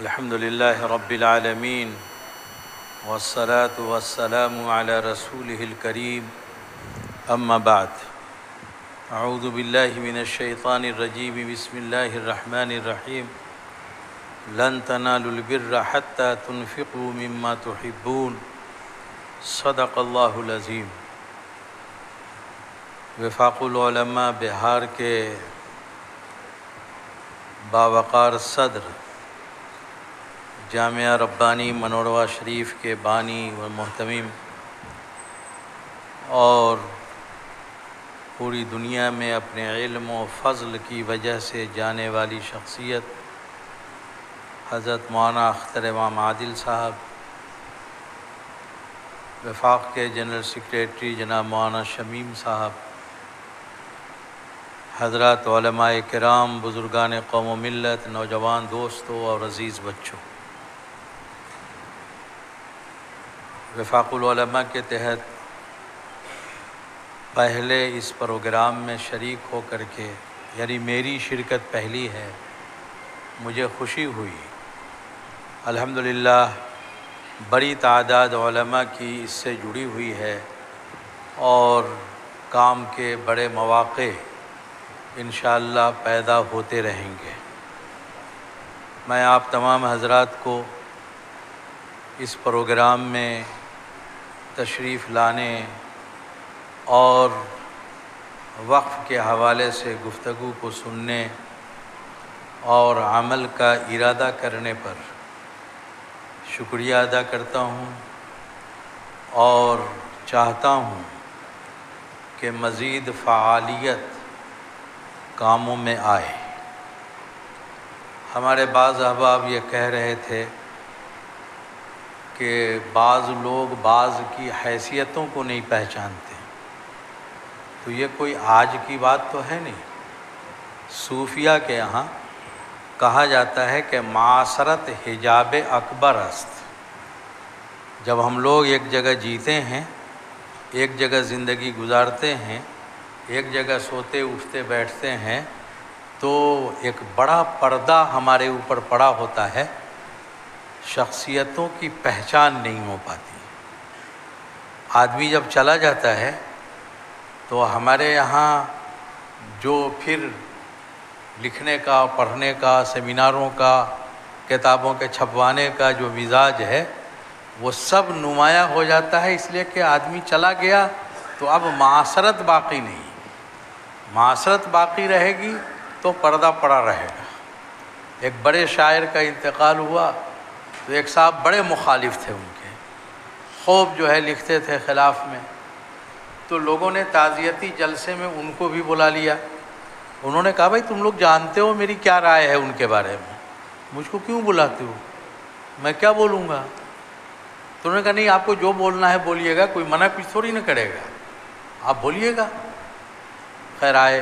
الحمد لله رب العالمين والصلاة والسلام على رسوله الكريم أما بعد أعوذ بالله من الشيطان الرجيم بسم الله الرحمن الرحيم لن تنالوا البر حتى تنفقوا مما تحبون صدق الله العظيم۔ وفاق العلماء بہار کے باوقار صدر جامعہ ربانی منوڑوا شریف کے بانی و محتمم اور پوری دنیا میں اپنے علم و فضل کی وجہ سے جانے والی شخصیت حضرت مولانا اختر امام عادل صاحب، وفاق کے جنرل سیکریٹری جناب مولانا شمیم صاحب، حضرات علماء کرام، بزرگان قوم و ملت، نوجوان دوستوں اور عزیز بچوں، وفاق العلماء کے تحت پہلے اس پروگرام میں شریک ہو کر کے، یعنی میری شرکت پہلی ہے، مجھے خوشی ہوئی۔ الحمدللہ بڑی تعداد علماء کی اس سے جڑی ہوئی ہے اور کام کے بڑے مواقع انشاءاللہ پیدا ہوتے رہیں گے۔ میں آپ تمام حضرات کو اس پروگرام میں تشریف لانے اور وقف کے حوالے سے گفتگو کو سننے اور عمل کا ارادہ کرنے پر شکریہ ادا کرتا ہوں اور چاہتا ہوں کہ مزید فعالیت کاموں میں آئے۔ ہمارے بعض احباب یہ کہہ رہے تھے کہ بعض لوگ بعض کی حیثیتوں کو نہیں پہچانتے، تو یہ کوئی آج کی بات تو ہے نہیں۔ صوفیہ کے یہاں کہا جاتا ہے کہ معاشرت حجاب اکبر است۔ جب ہم لوگ ایک جگہ جیتے ہیں، ایک جگہ زندگی گزارتے ہیں، ایک جگہ سوتے اٹھتے بیٹھتے ہیں، تو ایک بڑا پردہ ہمارے اوپر پڑا ہوتا ہے، شخصیتوں کی پہچان نہیں ہو پاتی۔ آدمی جب چلا جاتا ہے تو ہمارے یہاں جو پھر لکھنے کا، پڑھنے کا، سیمیناروں کا، کتابوں کے چھپوانے کا جو مزاج ہے وہ سب نمایاں ہو جاتا ہے، اس لیے کہ آدمی چلا گیا تو اب معاشرت باقی نہیں۔ معاشرت باقی رہے گی تو پردہ پڑا رہے گا۔ ایک بڑے شاعر کا انتقال ہوا تو ایک صاحب بڑے مخالف تھے ان کے، خوب جو ہے لکھتے تھے خلاف میں، تو لوگوں نے تعزیتی جلسے میں ان کو بھی بلا لیا۔ انہوں نے کہا بھائی تم لوگ جانتے ہو میری کیا رائے ہے ان کے بارے میں، مجھ کو کیوں بلاتے ہو، میں کیا بولوں گا؟ تو انہوں نے کہا نہیں، آپ کو جو بولنا ہے بولیے گا، کوئی منع کچھ تھوڑی نہ کرے گا، آپ بولیے گا۔ خیر آئے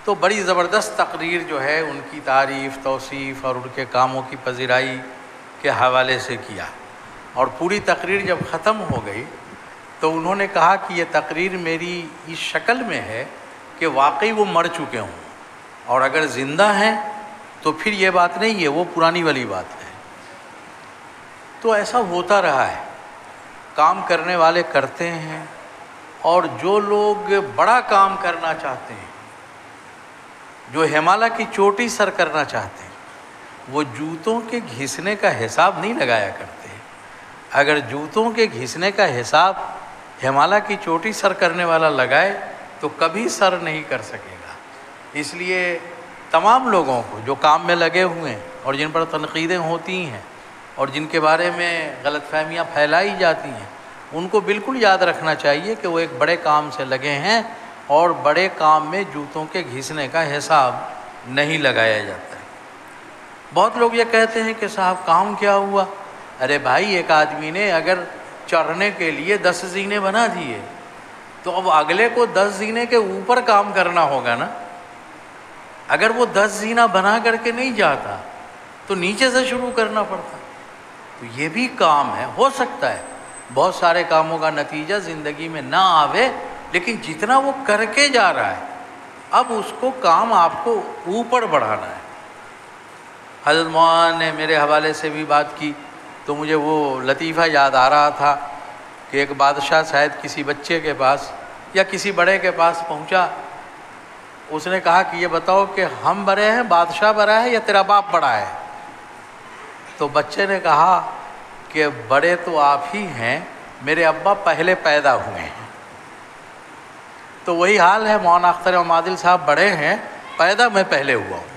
تو بڑی زبردست تقریر جو ہے ان کی تعریف، توصیف اور ان کے کاموں کی پذیرائی کے حوالے سے کیا، اور پوری تقریر جب ختم ہو گئی تو انہوں نے کہا کہ یہ تقریر میری اس شکل میں ہے کہ واقعی وہ مر چکے ہوں، اور اگر زندہ ہیں تو پھر یہ بات نہیں ہے، وہ پرانی والی بات ہے۔ تو ایسا ہوتا رہا ہے، کام کرنے والے کرتے ہیں، اور جو لوگ بڑا کام کرنا چاہتے ہیں، جو ہمالیہ کی چوٹی سر کرنا چاہتے ہیں، وہ جوتوں کے گھسنے کا حساب نہیں لگایا کرتے۔ اگر جوتوں کے گھسنے کا حساب ہمالیہ کی چوٹی سر کرنے والا لگائے تو کبھی سر نہیں کر سکے گا۔ اس لیے تمام لوگوں کو جو کام میں لگے ہوئے ہیں اور جن پر تنقیدیں ہوتی ہیں اور جن کے بارے میں غلط فہمیاں پھیلائی جاتی ہیں، ان کو بالکل یاد رکھنا چاہیے کہ وہ ایک بڑے کام سے لگے ہیں، اور بڑے کام میں جوتوں کے گھسنے کا حساب نہیں لگایا جاتا ہے۔ بہت لوگ یہ کہتے ہیں کہ صاحب کام کیا ہوا؟ ارے بھائی، ایک آدمی نے اگر چڑھنے کے لیے 10 زینے بنا دیے تو اب اگلے کو 10 زینے کے اوپر کام کرنا ہوگا نا۔ اگر وہ 10 زینہ بنا کر کے نہیں جاتا تو نیچے سے شروع کرنا پڑتا۔ تو یہ بھی کام ہے، ہو سکتا ہے بہت سارے کاموں کا نتیجہ زندگی میں نہ آوے، لیکن جتنا وہ کر کے جا رہا ہے اب اس کو کام آپ کو اوپر بڑھانا ہے۔ حضرت مولانا نے میرے حوالے سے بھی بات کی تو مجھے وہ لطیفہ یاد آ رہا تھا کہ ایک بادشاہ شاید کسی بچے کے پاس یا کسی بڑے کے پاس پہنچا، اس نے کہا کہ یہ بتاؤ کہ ہم بڑے ہیں، بادشاہ بڑا ہے یا تیرا باپ بڑا ہے؟ تو بچے نے کہا کہ بڑے تو آپ ہی ہیں، میرے ابا پہلے پیدا ہوئے ہیں۔ تو وہی حال ہے، مولانا اختر امام عادل صاحب بڑے ہیں، پیدا میں پہلے ہوا ہوں۔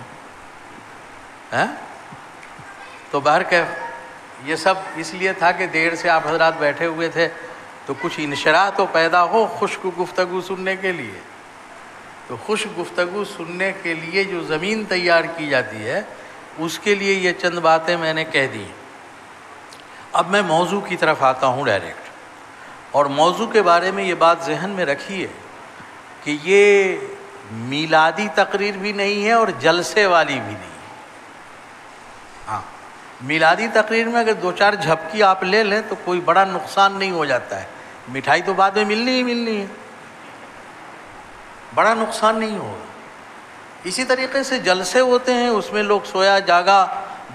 تو بہرکیف یہ سب اس لیے تھا کہ دیر سے آپ حضرات بیٹھے ہوئے تھے تو کچھ انشراح تو پیدا ہو خشک گفتگو سننے کے لیے۔ تو خشک گفتگو سننے کے لیے جو زمین تیار کی جاتی ہے اس کے لیے یہ چند باتیں میں نے کہہ دی۔ اب میں موضوع کی طرف آتا ہوں ڈائریکٹ، اور موضوع کے بارے میں یہ بات ذہن میں رکھیے کہ یہ میلادی تقریر بھی نہیں ہے اور جلسے والی بھی نہیں ہے۔ ہاں، میلادی تقریر میں اگر 2-4 جھپکی آپ لے لیں تو کوئی بڑا نقصان نہیں ہو جاتا ہے، مٹھائی تو بعد میں ملنی ہی ملنی ہے، بڑا نقصان نہیں ہوگا۔ اسی طریقے سے جلسے ہوتے ہیں، اس میں لوگ سویا جاگا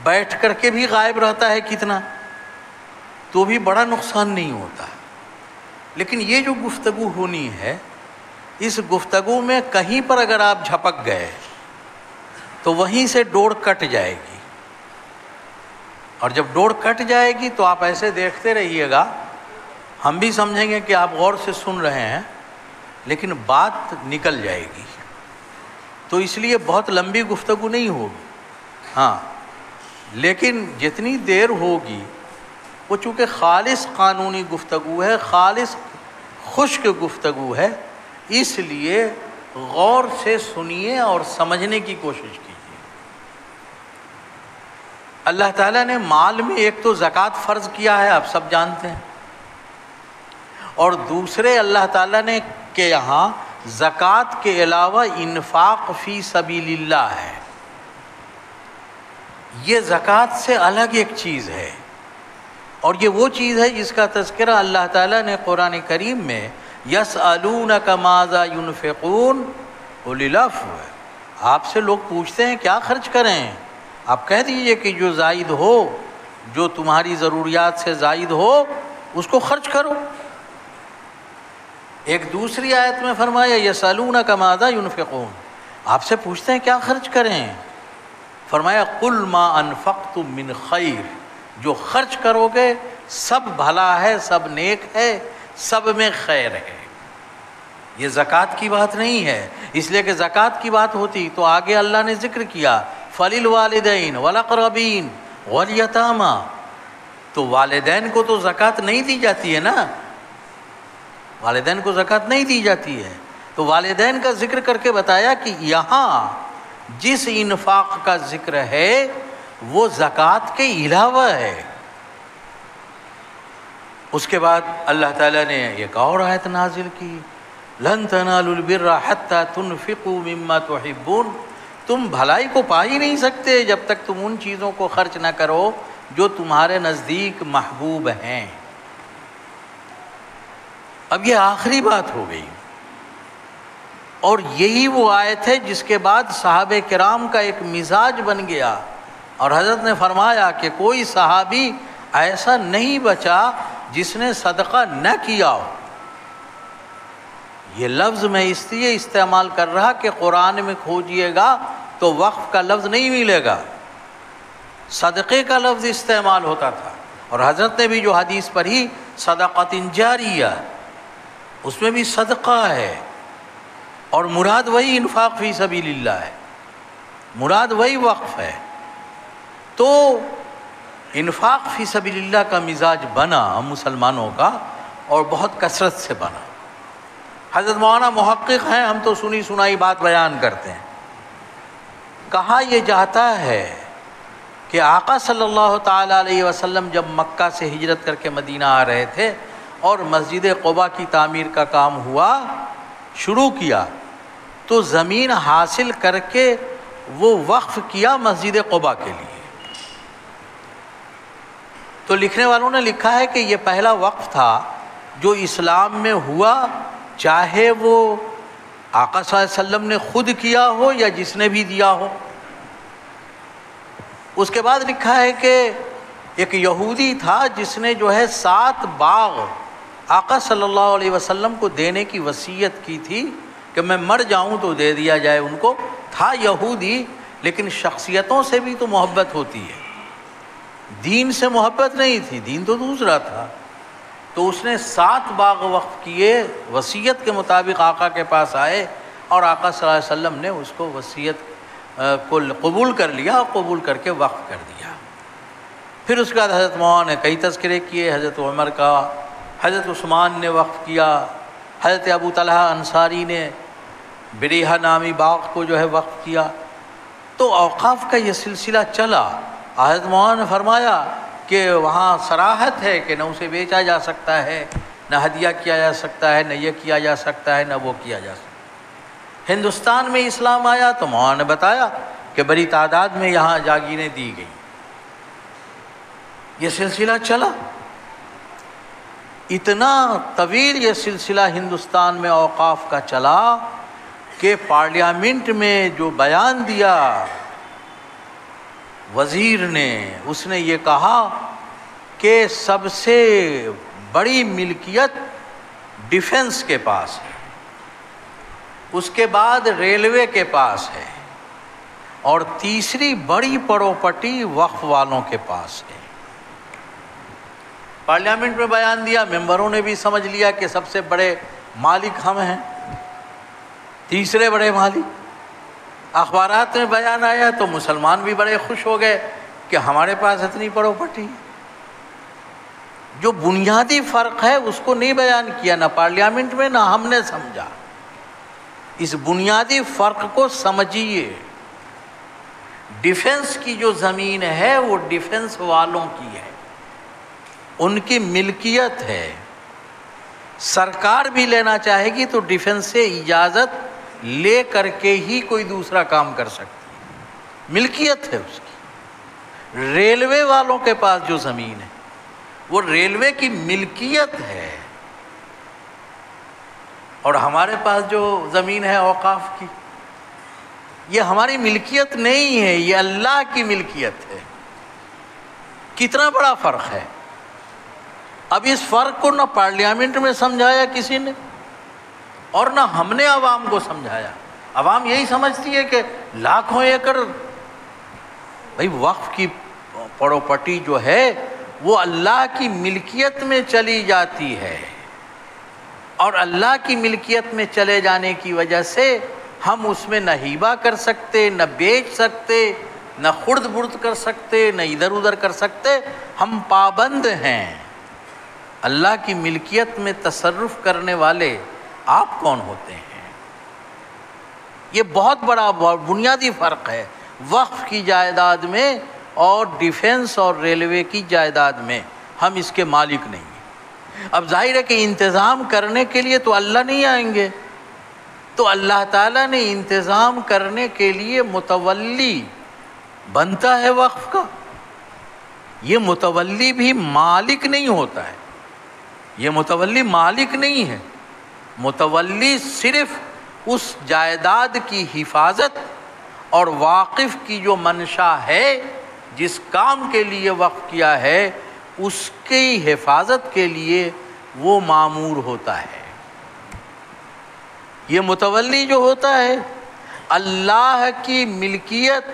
بیٹھ کر کے بھی غائب رہتا ہے کتنا، تو بھی بڑا نقصان نہیں ہوتا ہے۔ لیکن یہ جو گفتگو ہونی ہے، اس گفتگو میں کہیں پر اگر آپ جھپک گئے تو وہیں سے ڈوڑ کٹ جائے گی، اور جب ڈوڑ کٹ جائے گی تو آپ ایسے دیکھتے رہیے گا، ہم بھی سمجھیں گے کہ آپ غور سے سن رہے ہیں لیکن بات نکل جائے گی۔ تو اس لیے بہت لمبی گفتگو نہیں ہوگی، ہاں، لیکن جتنی دیر ہوگی وہ چونکہ خالص قانونی گفتگو ہے، خالص خشک گفتگو ہے، اس لیے غور سے سنیے اور سمجھنے کی کوشش کیجیے۔ اللہ تعالیٰ نے مال میں ایک تو زکوٰۃ فرض کیا ہے، آپ سب جانتے ہیں، اور دوسرے اللہ تعالیٰ نے کہ یہاں زکوٰۃ کے علاوہ انفاق فی سبیل اللہ ہے۔ یہ زکوٰۃ سے الگ ایک چیز ہے، اور یہ وہ چیز ہے جس کا تذکرہ اللہ تعالیٰ نے قرآن کریم میں یسألونک ماذا ينفقون قل العفو، آپ سے لوگ پوچھتے ہیں کیا خرچ کریں، آپ کہہ دیجئے کہ جو زائد ہو، جو تمہاری ضروریات سے زائد ہو اس کو خرچ کرو۔ ایک دوسری آیت میں فرمایا یسألونک ماذا ينفقون، آپ سے پوچھتے ہیں کیا خرچ کریں، فرمایا قل ما انفقتم من خیر، جو خرچ کرو گے سب بھلا ہے، سب نیک ہے، سب میں خیر ہے۔ یہ زکوٰۃ کی بات نہیں ہے، اس لیے کہ زکوٰۃ کی بات ہوتی تو آگے اللہ نے ذکر کیا فَلِلْوَالِدَيْنِ وَالْأَقْرَبِينَ وَالْيَتَامَى، تو والدین کو تو زکوٰۃ نہیں دی جاتی ہے نا، والدین کو زکوٰۃ نہیں دی جاتی ہے، تو والدین کا ذکر کر کے بتایا کہ یہاں جس انفاق کا ذکر ہے وہ زکوٰۃ کے علاوہ ہے۔ اس کے بعد اللہ تعالیٰ نے ایک اور آیت نازل کی، لَن تَنَالُوا الْبِرَّ حَتَّى تُنْفِقُوا مِمَّا تُحِبُّونَ، تم بھلائی کو پا ہی نہیں سکتے جب تک تم ان چیزوں کو خرچ نہ کرو جو تمہارے نزدیک محبوب ہیں۔ اب یہ آخری بات ہو گئی، اور یہی وہ آیت ہے جس کے بعد صحابہ کرام کا ایک مزاج بن گیا، اور حضرت نے فرمایا کہ کوئی صحابی ایسا نہیں بچا جس نے صدقہ نہ کیا ہو۔ یہ لفظ میں اس لیے استعمال کر رہا کہ قرآن میں کھوجیے گا تو وقف کا لفظ نہیں ملے گا، صدقے کا لفظ استعمال ہوتا تھا، اور حضرت نے بھی جو حدیث پڑھی صدقۃ جاریہ، اس میں بھی صدقہ ہے، اور مراد وہی انفاق فی سبیل اللہ ہے، مراد وہی وقف ہے۔ تو انفاق فی سبیل اللہ کا مزاج بنا مسلمانوں کا، اور بہت کثرت سے بنا۔ حضرت مولانا محقق ہیں، ہم تو سنی سنائی بات بیان کرتے ہیں۔ کہا یہ جاتا ہے کہ آقا صلی اللہ تعالیٰ علیہ وسلم جب مکہ سے ہجرت کر کے مدینہ آ رہے تھے اور مسجد قباء کی تعمیر کا کام ہوا، شروع کیا، تو زمین حاصل کر کے وہ وقف کیا مسجد قباء کے لیے۔ تو لکھنے والوں نے لکھا ہے کہ یہ پہلا وقف تھا جو اسلام میں ہوا، چاہے وہ آقا صلی اللہ علیہ وسلم نے خود کیا ہو یا جس نے بھی دیا ہو۔ اس کے بعد لکھا ہے کہ ایک یہودی تھا جس نے جو ہے 7 باغ آقا صلی اللہ علیہ وسلم کو دینے کی وصیت کی تھی کہ میں مر جاؤں تو دے دیا جائے ان کو. تھا یہودی لیکن شخصیتوں سے بھی تو محبت ہوتی ہے، دین سے محبت نہیں تھی، دین تو دوسرا تھا. تو اس نے 7 باغ وقف کیے، وصیت کے مطابق آقا کے پاس آئے اور آقا صلی اللہ علیہ وسلم نے اس کو وصیت کو قبول کر لیا اور قبول کر کے وقف کر دیا. پھر اس کے بعد حضرت معاویہ نے کئی تذکرے کیے، حضرت عمر کا، حضرت عثمان نے وقف کیا، حضرت ابو طلحہ انصاری نے بریحہ نامی باغ کو جو ہے وقف کیا. تو اوقاف کا یہ سلسلہ چلا. حضرت معاویہ نے فرمایا کہ وہاں صراحت ہے کہ نہ اسے بیچا جا سکتا ہے، نہ ہدیہ کیا جا سکتا ہے، نہ یہ کیا جا سکتا ہے، نہ وہ کیا جا سکتا ہے. ہندوستان میں اسلام آیا تو معاویہ نے بتایا کہ بڑی تعداد میں یہاں جاگیریں دی گئیں. یہ سلسلہ چلا، اتنا طویل یہ سلسلہ ہندوستان میں اوقاف کا چلا کہ پارلیمنٹ میں جو بیان دیا وزیر نے، اس نے یہ کہا کہ سب سے بڑی ملکیت ڈیفنس کے پاس ہے، اس کے بعد ریلوے کے پاس ہے، اور تیسری بڑی پراپرٹی وقف والوں کے پاس ہے. پارلیمنٹ میں بیان دیا، ممبروں نے بھی سمجھ لیا کہ سب سے بڑے مالک ہم ہیں، تیسرے بڑے مالک. اخبارات میں بیان آیا تو مسلمان بھی بڑے خوش ہو گئے کہ ہمارے پاس اتنی پراپرٹی ہے. جو بنیادی فرق ہے اس کو نہیں بیان کیا، نہ پارلیمنٹ میں نہ ہم نے سمجھا. اس بنیادی فرق کو سمجھیے. ڈیفنس کی جو زمین ہے وہ ڈیفنس والوں کی ہے، ان کی ملکیت ہے. سرکار بھی لینا چاہے گی تو ڈیفنس سے اجازت لے کر کے ہی کوئی دوسرا کام کر سکتی ہے، ملکیت ہے اس کی. ریلوے والوں کے پاس جو زمین ہے وہ ریلوے کی ملکیت ہے، اور ہمارے پاس جو زمین ہے اوقاف کی، یہ ہماری ملکیت نہیں ہے، یہ اللہ کی ملکیت ہے. کتنا بڑا فرق ہے. اب اس فرق کو نہ پارلیمنٹ میں سمجھایا کسی نے اور نہ ہم نے عوام کو سمجھایا. عوام یہی سمجھتی ہے کہ لاکھوں ایکڑ بھائی وقف کی پراپرٹی جو ہے وہ اللہ کی ملکیت میں چلی جاتی ہے، اور اللہ کی ملکیت میں چلے جانے کی وجہ سے ہم اس میں نہ ہیبہ کر سکتے، نہ بیچ سکتے، نہ خرد برد کر سکتے، نہ ادھر ادھر کر سکتے. ہم پابند ہیں. اللہ کی ملکیت میں تصرف کرنے والے آپ کون ہوتے ہیں؟ یہ بہت بڑا بنیادی فرق ہے وقف کی جائیداد میں اور ڈیفنس اور ریلوے کی جائیداد میں. ہم اس کے مالک نہیں ہیں. اب ظاہر ہے کہ انتظام کرنے کے لیے تو اللہ نہیں آئیں گے، تو اللہ تعالیٰ نے انتظام کرنے کے لیے متولی بنتا ہے وقف کا. یہ متولی بھی مالک نہیں ہوتا ہے، یہ متولی مالک نہیں ہے. متولی صرف اس جائیداد کی حفاظت اور واقف کی جو منشا ہے، جس کام کے لیے وقف کیا ہے، اس کی حفاظت کے لیے وہ مامور ہوتا ہے. یہ متولی جو ہوتا ہے اللہ کی ملکیت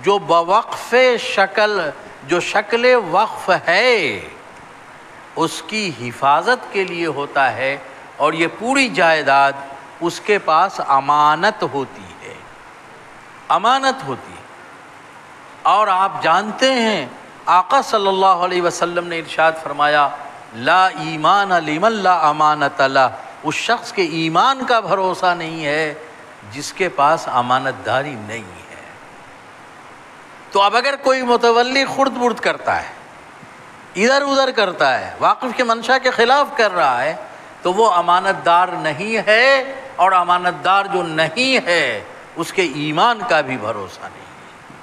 جو بوقف شکل، جو شکل وقف ہے، اس کی حفاظت کے لیے ہوتا ہے، اور یہ پوری جائیداد اس کے پاس امانت ہوتی ہے، امانت ہوتی ہے. اور آپ جانتے ہیں آقا صلی اللہ علیہ وسلم نے ارشاد فرمایا لا ایمان لمن لا امانت لہ، اس شخص کے ایمان کا بھروسہ نہیں ہے جس کے پاس امانت داری نہیں ہے. تو اب اگر کوئی متولی خرد برد کرتا ہے، ادھر ادھر کرتا ہے، واقف کے منشا کے خلاف کر رہا ہے، تو وہ امانت دار نہیں ہے، اور امانت دار جو نہیں ہے اس کے ایمان کا بھی بھروسہ نہیں ہے.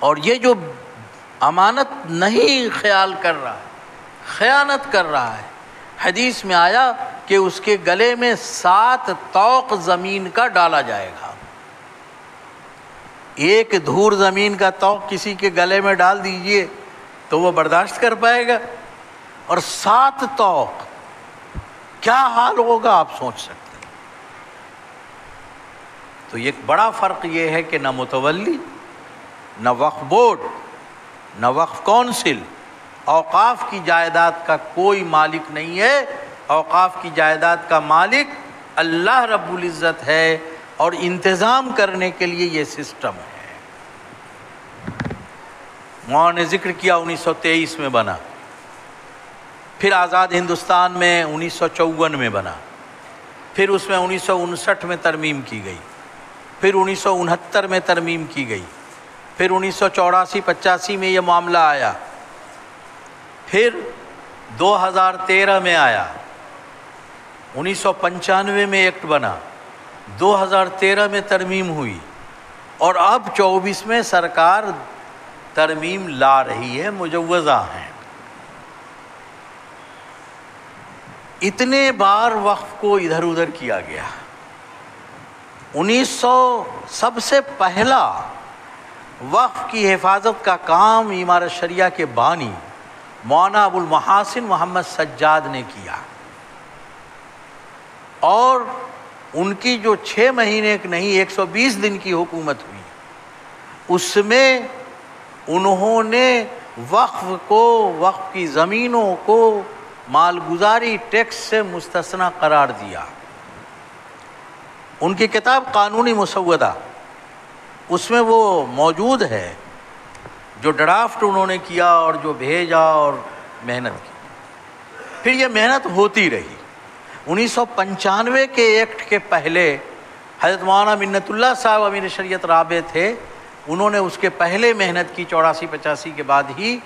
اور یہ جو امانت نہیں خیال کر رہا ہے، خیانت کر رہا ہے، حدیث میں آیا کہ اس کے گلے میں 7 طوق زمین کا ڈالا جائے گا. ایک دھور زمین کا توق کسی کے گلے میں ڈال دیجئے تو وہ برداشت کر پائے گا، اور 7 توق، کیا حال ہوگا آپ سوچ سکتے ہیں۔ تو ایک بڑا فرق یہ ہے کہ نہ متولی، نہ وقف بورڈ، نہ وقف کونسل، اوقاف کی جائیداد کا کوئی مالک نہیں ہے۔ اوقاف کی جائیداد کا مالک اللہ رب العزت ہے، اور انتظام کرنے کے لیے یہ سسٹم ہے۔ مولانا نے ذکر کیا 1923 میں بنا، پھر آزاد ہندوستان میں 1954 میں بنا، پھر اس میں 1959 میں ترمیم کی گئی، پھر 1969 میں ترمیم کی گئی، پھر 1984-85 میں یہ معاملہ آیا، پھر 2013 میں آیا، 1995 میں ایکٹ بنا، 2013 میں ترمیم ہوئی، اور اب 24 میں سرکار ترمیم لا رہی ہے، مجوزہ ہیں۔ اتنے بار وقف کو ادھر ادھر کیا گیا۔ 1900 سب سے پہلا وقف کی حفاظت کا کام امارت شریعہ کے بانی مولانا ابو المحاسن محمد سجاد نے کیا، اور ان کی جو 6 مہینے نہیں 120 دن کی حکومت ہوئی، اس میں انہوں نے وقف کو، وقف کی زمینوں کو مالگزاری ٹیکس سے مستثنی قرار دیا۔ ان کی کتاب قانونی مسودہ، اس میں وہ موجود ہے، جو ڈرافٹ انہوں نے کیا اور جو بھیجا اور محنت کی۔ پھر یہ محنت ہوتی رہی۔ 1995 کے ایکٹ کے پہلے حضرت مولانا منت اللہ صاحب امیر شریعت رابع تھے، انہوں نے اس کے پہلے محنت کی 84-85 کے بعد ہی،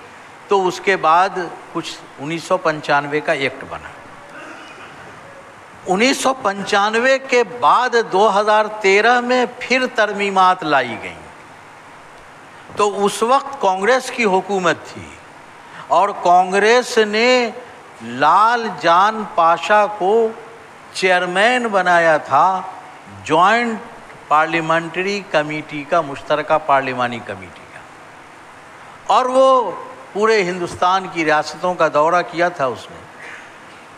تو اس کے بعد کچھ 1995 کا ایکٹ بنا۔ 1995 کے بعد 2013 میں پھر ترمیمات لائی گئیں، تو اس وقت کانگریس کی حکومت تھی، اور کانگریس نے لال جان پاشا کو چیئرمین بنایا تھا جوائنٹ پارلیمنٹری کمیٹی کا، مشترکہ پارلیمانی کمیٹی کا، اور وہ پورے ہندوستان کی ریاستوں کا دورہ کیا تھا اس نے،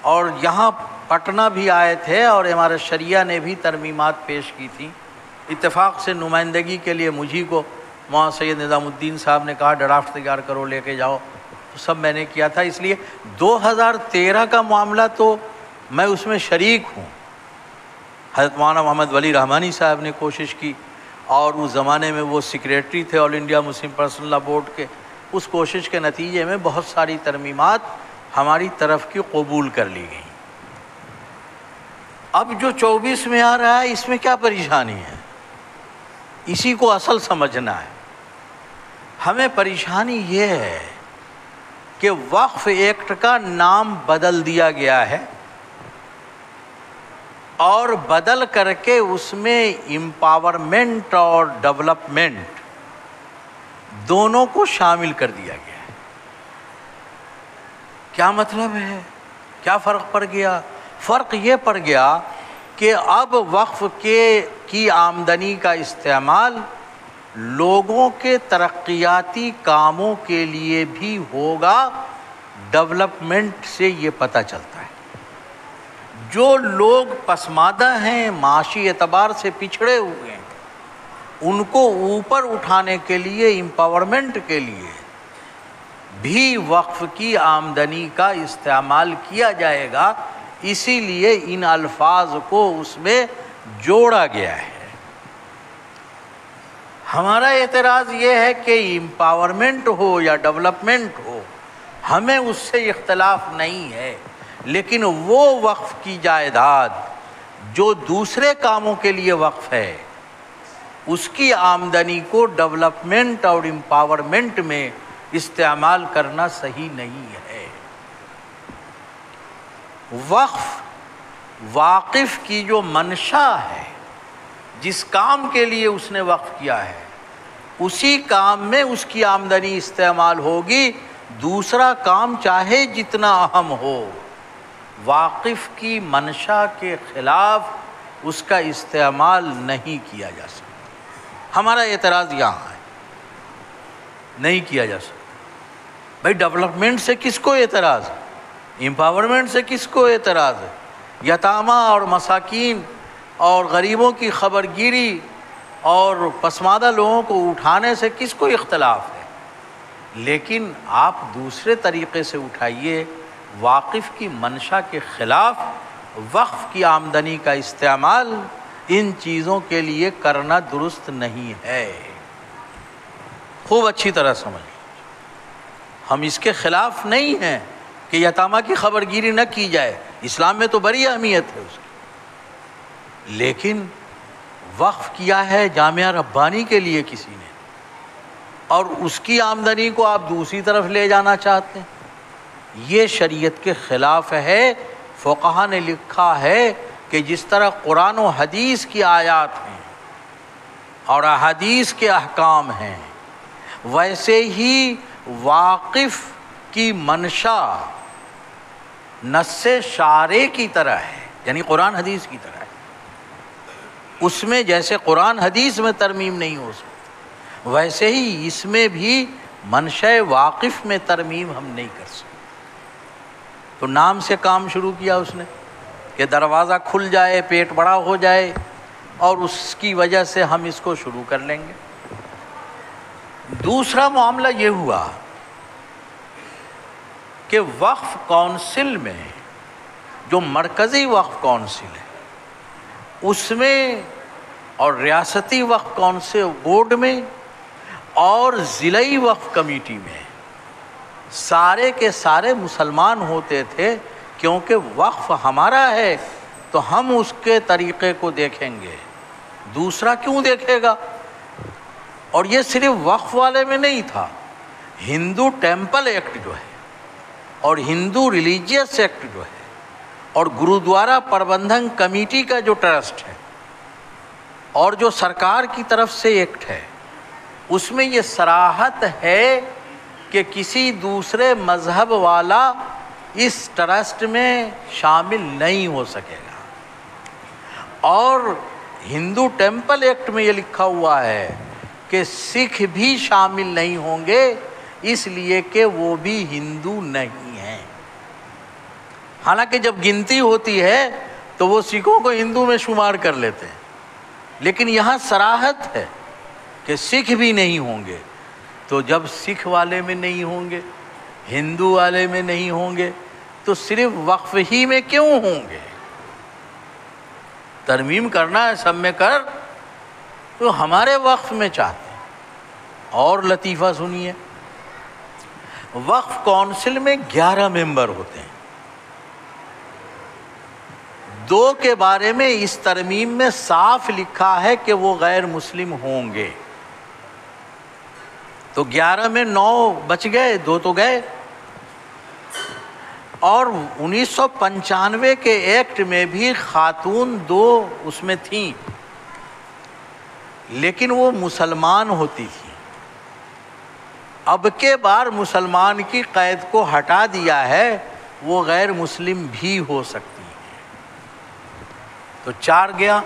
اور یہاں پٹنہ بھی آئے تھے، اور امارت شریعہ نے بھی ترمیمات پیش کی تھیں۔ اتفاق سے نمائندگی کے لیے مجھی کو مولانا سید نظام الدین صاحب نے کہا ڈرافٹ تیار کرو، لے کے جاؤ، تو سب میں نے کیا تھا۔ اس لیے 2013 کا معاملہ تو میں اس میں شریک ہوں۔ حضرت مولانا محمد ولی رحمانی صاحب نے کوشش کی، اور اس زمانے میں وہ سیکریٹری تھے آل انڈیا مسلم پرسنل لا بورڈ کے، اس کوشش کے نتیجے میں بہت ساری ترمیمات ہماری طرف کی قبول کر لی گئیں۔ اب جو 24 میں آ رہا ہے، اس میں کیا پریشانی ہے؟ اسی کو اصل سمجھنا ہے۔ ہمیں پریشانی یہ ہے کہ وقف ایکٹ کا نام بدل دیا گیا ہے، اور بدل کر کے اس میں امپاورمنٹ اور ڈیولپمنٹ دونوں کو شامل کر دیا گیا ہے۔ کیا مطلب ہے؟ کیا فرق پڑ گیا؟ فرق یہ پڑ گیا کہ اب وقف کی آمدنی کا استعمال لوگوں کے ترقیاتی کاموں کے لیے بھی ہوگا۔ ڈیولپمنٹ سے یہ پتہ چلتا ہے جو لوگ پسماندہ ہیں، معاشی اعتبار سے پچھڑے ہوئے ہیں، ان کو اوپر اٹھانے کے لیے، امپاورمنٹ کے لیے بھی وقف کی آمدنی کا استعمال کیا جائے گا۔ اسی لیے ان الفاظ کو اس میں جوڑا گیا ہے۔ ہمارا اعتراض یہ ہے کہ امپاورمنٹ ہو یا ڈیولپمنٹ ہو، ہمیں اس سے اختلاف نہیں ہے، لیکن وہ وقف کی جائیداد جو دوسرے کاموں کے لیے وقف ہے، اس کی آمدنی کو ڈیولپمنٹ اور امپاورمنٹ میں استعمال کرنا صحیح نہیں ہے۔ وقف واقف کی جو منشا ہے، جس کام کے لیے اس نے وقف کیا ہے، اسی کام میں اس کی آمدنی استعمال ہوگی۔ دوسرا کام چاہے جتنا اہم ہو، واقف کی منشا کے خلاف اس کا استعمال نہیں کیا جا سکتا۔ ہمارا اعتراض یہاں ہے، نہیں کیا جا سکتا۔ بھائی ڈیولپمنٹ سے کس کو اعتراض ہے؟ امپاورمنٹ سے کس کو اعتراض ہے؟ یتامہ اور مساکین اور غریبوں کی خبر گیری اور پسماندہ لوگوں کو اٹھانے سے کس کو اختلاف ہے؟ لیکن آپ دوسرے طریقے سے اٹھائیے، واقف کی منشا کے خلاف وقف کی آمدنی کا استعمال ان چیزوں کے لیے کرنا درست نہیں ہے۔ خوب اچھی طرح سمجھ، ہم اس کے خلاف نہیں ہیں کہ یتامہ کی خبر گیری نہ کی جائے، اسلام میں تو بڑی اہمیت ہے اس کی، لیکن وقف کیا ہے جامعہ ربانی کے لیے کسی نے، اور اس کی آمدنی کو آپ دوسری طرف لے جانا چاہتے ہیں، یہ شریعت کے خلاف ہے۔ فقہا نے لکھا ہے کہ جس طرح قرآن و حدیث کی آیات ہیں اور احادیث کے احکام ہیں، ویسے ہی واقف کی منشا نص شارع کی طرح ہے، یعنی قرآن حدیث کی طرح ہے۔ اس میں جیسے قرآن حدیث میں ترمیم نہیں ہو سکتی، ویسے ہی اس میں بھی منشأ واقف میں ترمیم ہم نہیں کر سکتے۔ تو نام سے کام شروع کیا اس نے کہ دروازہ کھل جائے، پیٹ بڑا ہو جائے، اور اس کی وجہ سے ہم اس کو شروع کر لیں گے۔ دوسرا معاملہ یہ ہوا کہ وقف کونسل میں، جو مرکزی وقف کونسل ہے، اس میں اور ریاستی وقف کونسل بورڈ میں اور ضلعی وقف کمیٹی میں سارے کے سارے مسلمان ہوتے تھے، کیونکہ وقف ہمارا ہے تو ہم اس کے طریقے کو دیکھیں گے، دوسرا کیوں دیکھے گا؟ اور یہ صرف وقف والے میں نہیں تھا، ہندو ٹیمپل ایکٹ جو ہے اور ہندو ریلیجیس ایکٹ جو ہے اور گرودوارا پربندھن کمیٹی کا جو ٹرسٹ ہے اور جو سرکار کی طرف سے ایکٹ ہے، اس میں یہ صراحت ہے کہ کسی دوسرے مذہب والا اس ٹرسٹ میں شامل نہیں ہو سکے گا۔ اور ہندو ٹیمپل ایکٹ میں یہ لکھا ہوا ہے کہ سکھ بھی شامل نہیں ہوں گے، اس لیے کہ وہ بھی ہندو نہیں ہیں۔ حالانکہ جب گنتی ہوتی ہے تو وہ سکھوں کو ہندو میں شمار کر لیتے ہیں، لیکن یہاں صراحت ہے کہ سکھ بھی نہیں ہوں گے۔ تو جب سکھ والے میں نہیں ہوں گے، ہندو والے میں نہیں ہوں گے، تو صرف وقف ہی میں کیوں ہوں گے؟ ترمیم کرنا ہے سب میں کر، تو ہمارے وقف میں چاہتے ہیں۔ اور لطیفہ سنیے، وقف کونسل میں 11 ممبر ہوتے ہیں، 2 کے بارے میں اس ترمیم میں صاف لکھا ہے کہ وہ غیر مسلم ہوں گے، تو 11 میں 9 بچ گئے، 2 تو گئے۔ اور 1995 کے ایکٹ میں بھی خاتون 2 اس میں تھیں، لیکن وہ مسلمان ہوتی تھی۔ اب کے بار مسلمان کی قید کو ہٹا دیا ہے، وہ غیر مسلم بھی ہو سکتی ہیں، تو 4 گیا۔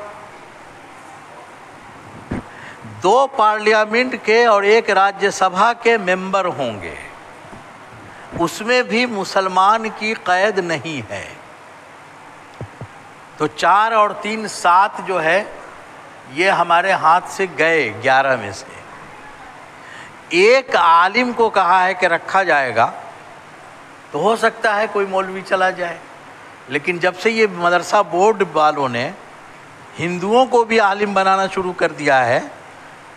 2 پارلیمنٹ کے اور 1 راجیہ سبھا کے ممبر ہوں گے، اس میں بھی مسلمان کی قید نہیں ہے، تو 4 اور 3 7 جو ہے یہ ہمارے ہاتھ سے گئے 11 میں سے۔ 1 عالم کو کہا ہے کہ رکھا جائے گا، تو ہو سکتا ہے کوئی مولوی چلا جائے، لیکن جب سے یہ مدرسہ بورڈ والوں نے ہندوؤں کو بھی عالم بنانا شروع کر دیا ہے،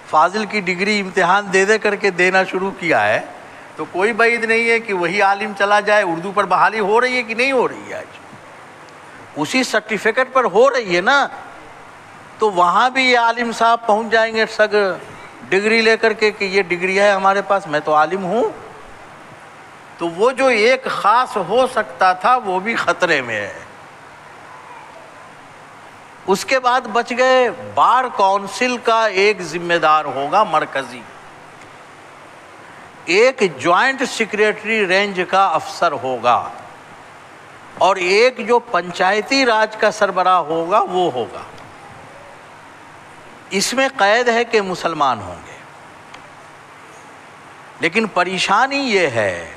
فاضل کی ڈگری امتحان دے کر کے دینا شروع کیا ہے، تو کوئی بعید نہیں ہے کہ وہی عالم چلا جائے۔ اردو پر بحالی ہو رہی ہے کہ نہیں ہو رہی ہے؟ آج اسی سرٹیفکیٹ پر ہو رہی ہے نا، تو وہاں بھی یہ عالم صاحب پہنچ جائیں گے سگ ڈگری لے کر کے کہ یہ ڈگری ہے ہمارے پاس، میں تو عالم ہوں۔ تو وہ جو ایک خاص ہو سکتا تھا وہ بھی خطرے میں ہے۔ اس کے بعد بچ گئے، بار کونسل کا ایک ذمہ دار ہوگا مرکزی، ایک جوائنٹ سیکریٹری رینج کا افسر ہوگا، اور ایک جو پنچایتی راج کا سربراہ ہوگا وہ ہوگا۔ اس میں قید ہے کہ مسلمان ہوں گے، لیکن پریشانی یہ ہے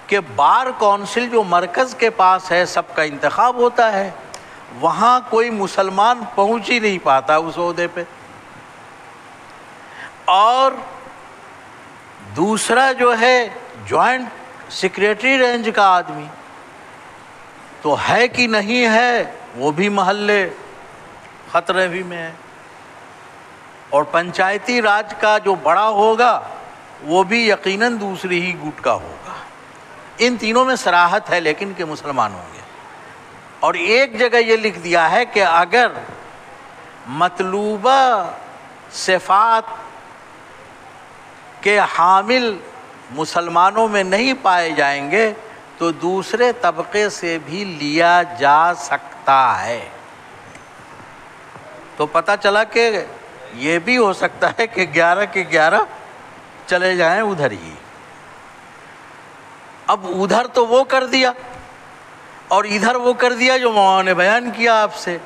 کہ بار کونسل جو مرکز کے پاس ہے، سب کا انتخاب ہوتا ہے، وہاں کوئی مسلمان پہنچ ہی نہیں پاتا اس عہدے پہ۔ اور دوسرا جو ہے جوائنٹ سیکریٹری رینج کا آدمی تو ہے کہ نہیں ہے، وہ بھی محلے خطرے بھی میں ہے، اور پنچایتی راج کا جو بڑا ہوگا وہ بھی یقیناً دوسری ہی گٹ کا ہوگا۔ ان تینوں میں صراحت ہے لیکن کہ مسلمان ہوں گے۔ اور ایک جگہ یہ لکھ دیا ہے کہ اگر مطلوبہ صفات کے حامل مسلمانوں میں نہیں پائے جائیں گے تو دوسرے طبقے سے بھی لیا جا سکتا ہے۔ تو پتہ چلا کہ یہ بھی ہو سکتا ہے کہ 11 کے 11 چلے جائیں ادھر ہی۔ اب ادھر تو وہ کر دیا اور ادھر وہ کر دیا جو مولانا نے بیان کیا آپ سے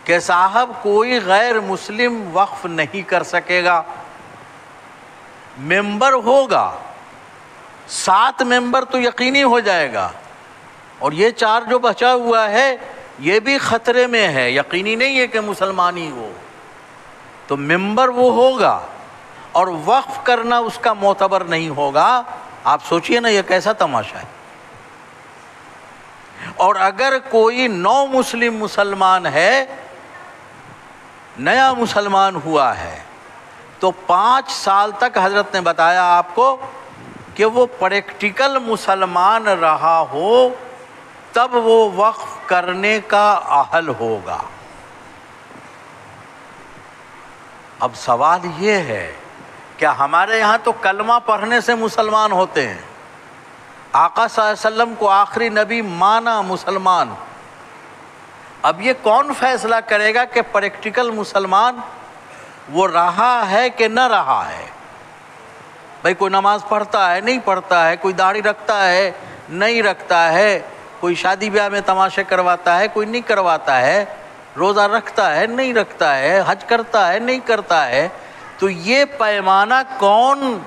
کہ صاحب کوئی غیر مسلم وقف نہیں کر سکے گا، ممبر ہوگا 7 ممبر تو یقینی ہو جائے گا، اور یہ 4 جو بچا ہوا ہے یہ بھی خطرے میں ہے، یقینی نہیں ہے کہ مسلمان ہی ہو، تو ممبر وہ ہوگا اور وقف کرنا اس کا معتبر نہیں ہوگا۔ آپ سوچئے نا یہ کیسا تماشا ہے۔ اور اگر کوئی نو مسلم مسلمان ہے، نیا مسلمان ہوا ہے، تو 5 سال تک حضرت نے بتایا آپ کو کہ وہ پریکٹیکل مسلمان رہا ہو تب وہ وقف کرنے کا اہل ہوگا۔ اب سوال یہ ہے کہ ہمارے یہاں تو کلمہ پڑھنے سے مسلمان ہوتے ہیں، آقا صلی اللہ علیہ وسلم کو آخری نبی مانا مسلمان۔ اب یہ کون فیصلہ کرے گا کہ پریکٹیکل مسلمان وہ رہا ہے کہ نہ رہا ہے؟ بھئی کوئی نماز پڑھتا ہے نہیں پڑھتا ہے، کوئی داڑھی رکھتا ہے نہیں رکھتا ہے، کوئی شادی بیاہ میں تماشے کرواتا ہے کوئی نہیں کرواتا ہے، روزہ رکھتا ہے نہیں رکھتا ہے، حج کرتا ہے نہیں کرتا ہے، تو یہ پیمانہ کون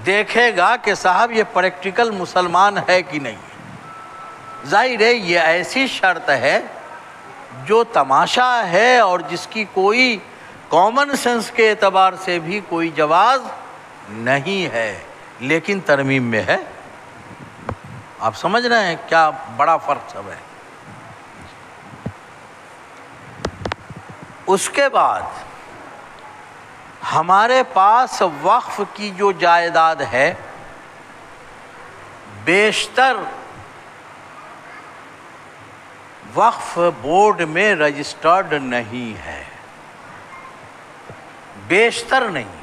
دیکھے گا کہ صاحب یہ پریکٹیکل مسلمان ہے کہ نہیں؟ ظاہر ہے یہ ایسی شرط ہے جو تماشا ہے اور جس کی کوئی کامن سینس کے اعتبار سے بھی کوئی جواز نہیں ہے، لیکن ترمیم میں ہے۔ آپ سمجھ رہے ہیں کیا بڑا فرق سب ہے۔ اس کے بعد ہمارے پاس وقف کی جو جائیداد ہے بیشتر وقف بورڈ میں رجسٹرڈ نہیں ہے، بیشتر نہیں۔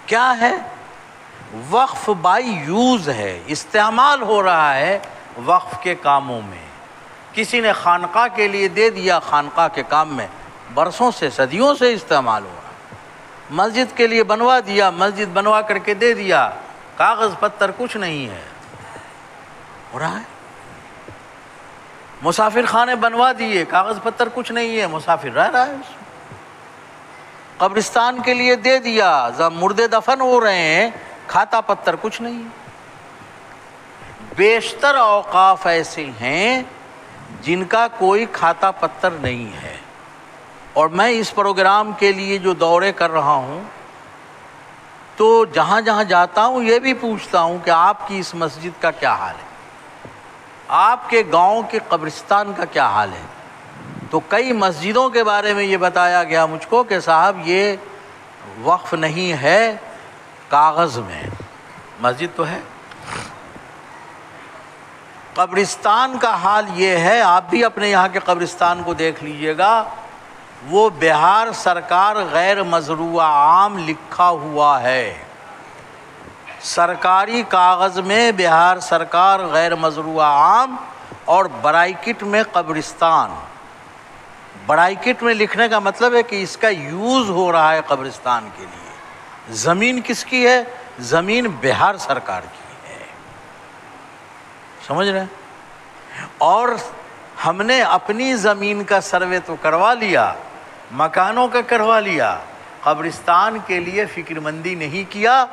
کیا ہے؟ وقف بائی یوز ہے، استعمال ہو رہا ہے وقف کے کاموں میں۔ کسی نے خانقاہ کے لیے دے دیا، خانقاہ کے کام میں برسوں سے صدیوں سے استعمال ہو رہا ہے۔ مسجد کے لیے بنوا دیا، مسجد بنوا کر کے دے دیا، کاغذ پتر کچھ نہیں ہے، ہو رہا ہے۔ مسافر خانے بنوا دیے، کاغذ پتر کچھ نہیں ہے، مسافر رہ رہا ہے اس میں۔ قبرستان کے لیے دے دیا، مردے دفن ہو رہے ہیں، کھاتا پتر کچھ نہیں ہے۔ بیشتر اوقاف ایسے ہیں جن کا کوئی کھاتا پتر نہیں ہے، اور میں اس پروگرام کے لیے جو دورے کر رہا ہوں تو جہاں جہاں جاتا ہوں یہ بھی پوچھتا ہوں کہ آپ کی اس مسجد کا کیا حال ہے، آپ کے گاؤں کے قبرستان کا کیا حال ہے۔ تو کئی مسجدوں کے بارے میں یہ بتایا گیا مجھ کو کہ صاحب یہ وقف نہیں ہے کاغذ میں، مسجد تو ہے۔ قبرستان کا حال یہ ہے، آپ بھی اپنے یہاں کے قبرستان کو دیکھ لیجئے گا، وہ بہار سرکار غیر مزروعہ عام لکھا ہوا ہے، سرکاری کاغذ میں بہار سرکار غیر مزروعہ عام، اور برائیکٹ میں قبرستان۔ برائیکٹ میں لکھنے کا مطلب ہے کہ اس کا یوز ہو رہا ہے قبرستان کے لیے۔ زمین کس کی ہے؟ زمین بہار سرکار کی ہے، سمجھ رہے ہیں؟ اور ہم نے اپنی زمین کا سروے تو کروا لیا، مکانوں کا کروا لیا، قبرستان کے لیے فکر مندی نہیں کیا،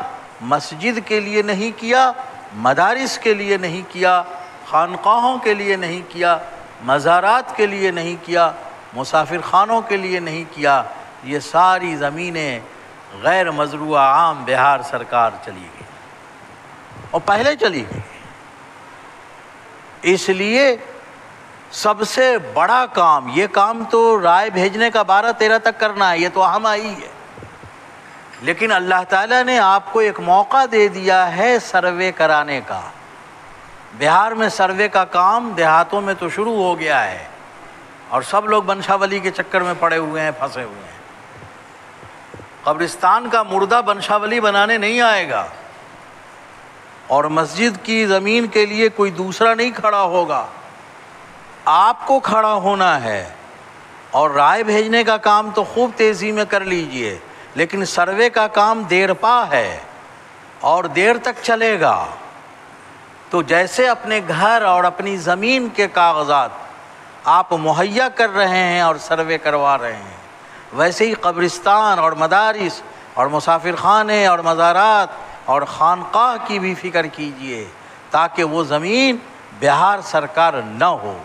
مسجد کے لیے نہیں کیا، مدارس کے لیے نہیں کیا، خانقاہوں کے لیے نہیں کیا، مزارات کے لیے نہیں کیا، مسافر خانوں کے لیے نہیں کیا۔ یہ ساری زمینیں غیر مزروعہ عام بہار سرکار چلی گئی، اور پہلے چلی گئی۔ اس لیے سب سے بڑا کام، یہ کام تو رائے بھیجنے کا 12-13 تک کرنا ہے، یہ تو اہم ہی ہے، لیکن اللہ تعالیٰ نے آپ کو ایک موقع دے دیا ہے سروے کرانے کا۔ بہار میں سروے کا کام دیہاتوں میں تو شروع ہو گیا ہے، اور سب لوگ بنشاولی کے چکر میں پڑے ہوئے ہیں، پھنسے ہوئے ہیں۔ قبرستان کا مردہ بنشاولی بنانے نہیں آئے گا، اور مسجد کی زمین کے لیے کوئی دوسرا نہیں کھڑا ہوگا، آپ کو کھڑا ہونا ہے۔ اور رائے بھیجنے کا کام تو خوب تیزی میں کر لیجئے، لیکن سروے کا کام دیر پا ہے اور دیر تک چلے گا۔ تو جیسے اپنے گھر اور اپنی زمین کے کاغذات آپ مہیا کر رہے ہیں اور سروے کروا رہے ہیں، ویسے ہی قبرستان اور مدارس اور مسافر خانے اور مزارات اور خانقاہ کی بھی فکر کیجئے، تاکہ وہ زمین بہار سرکار نہ ہو۔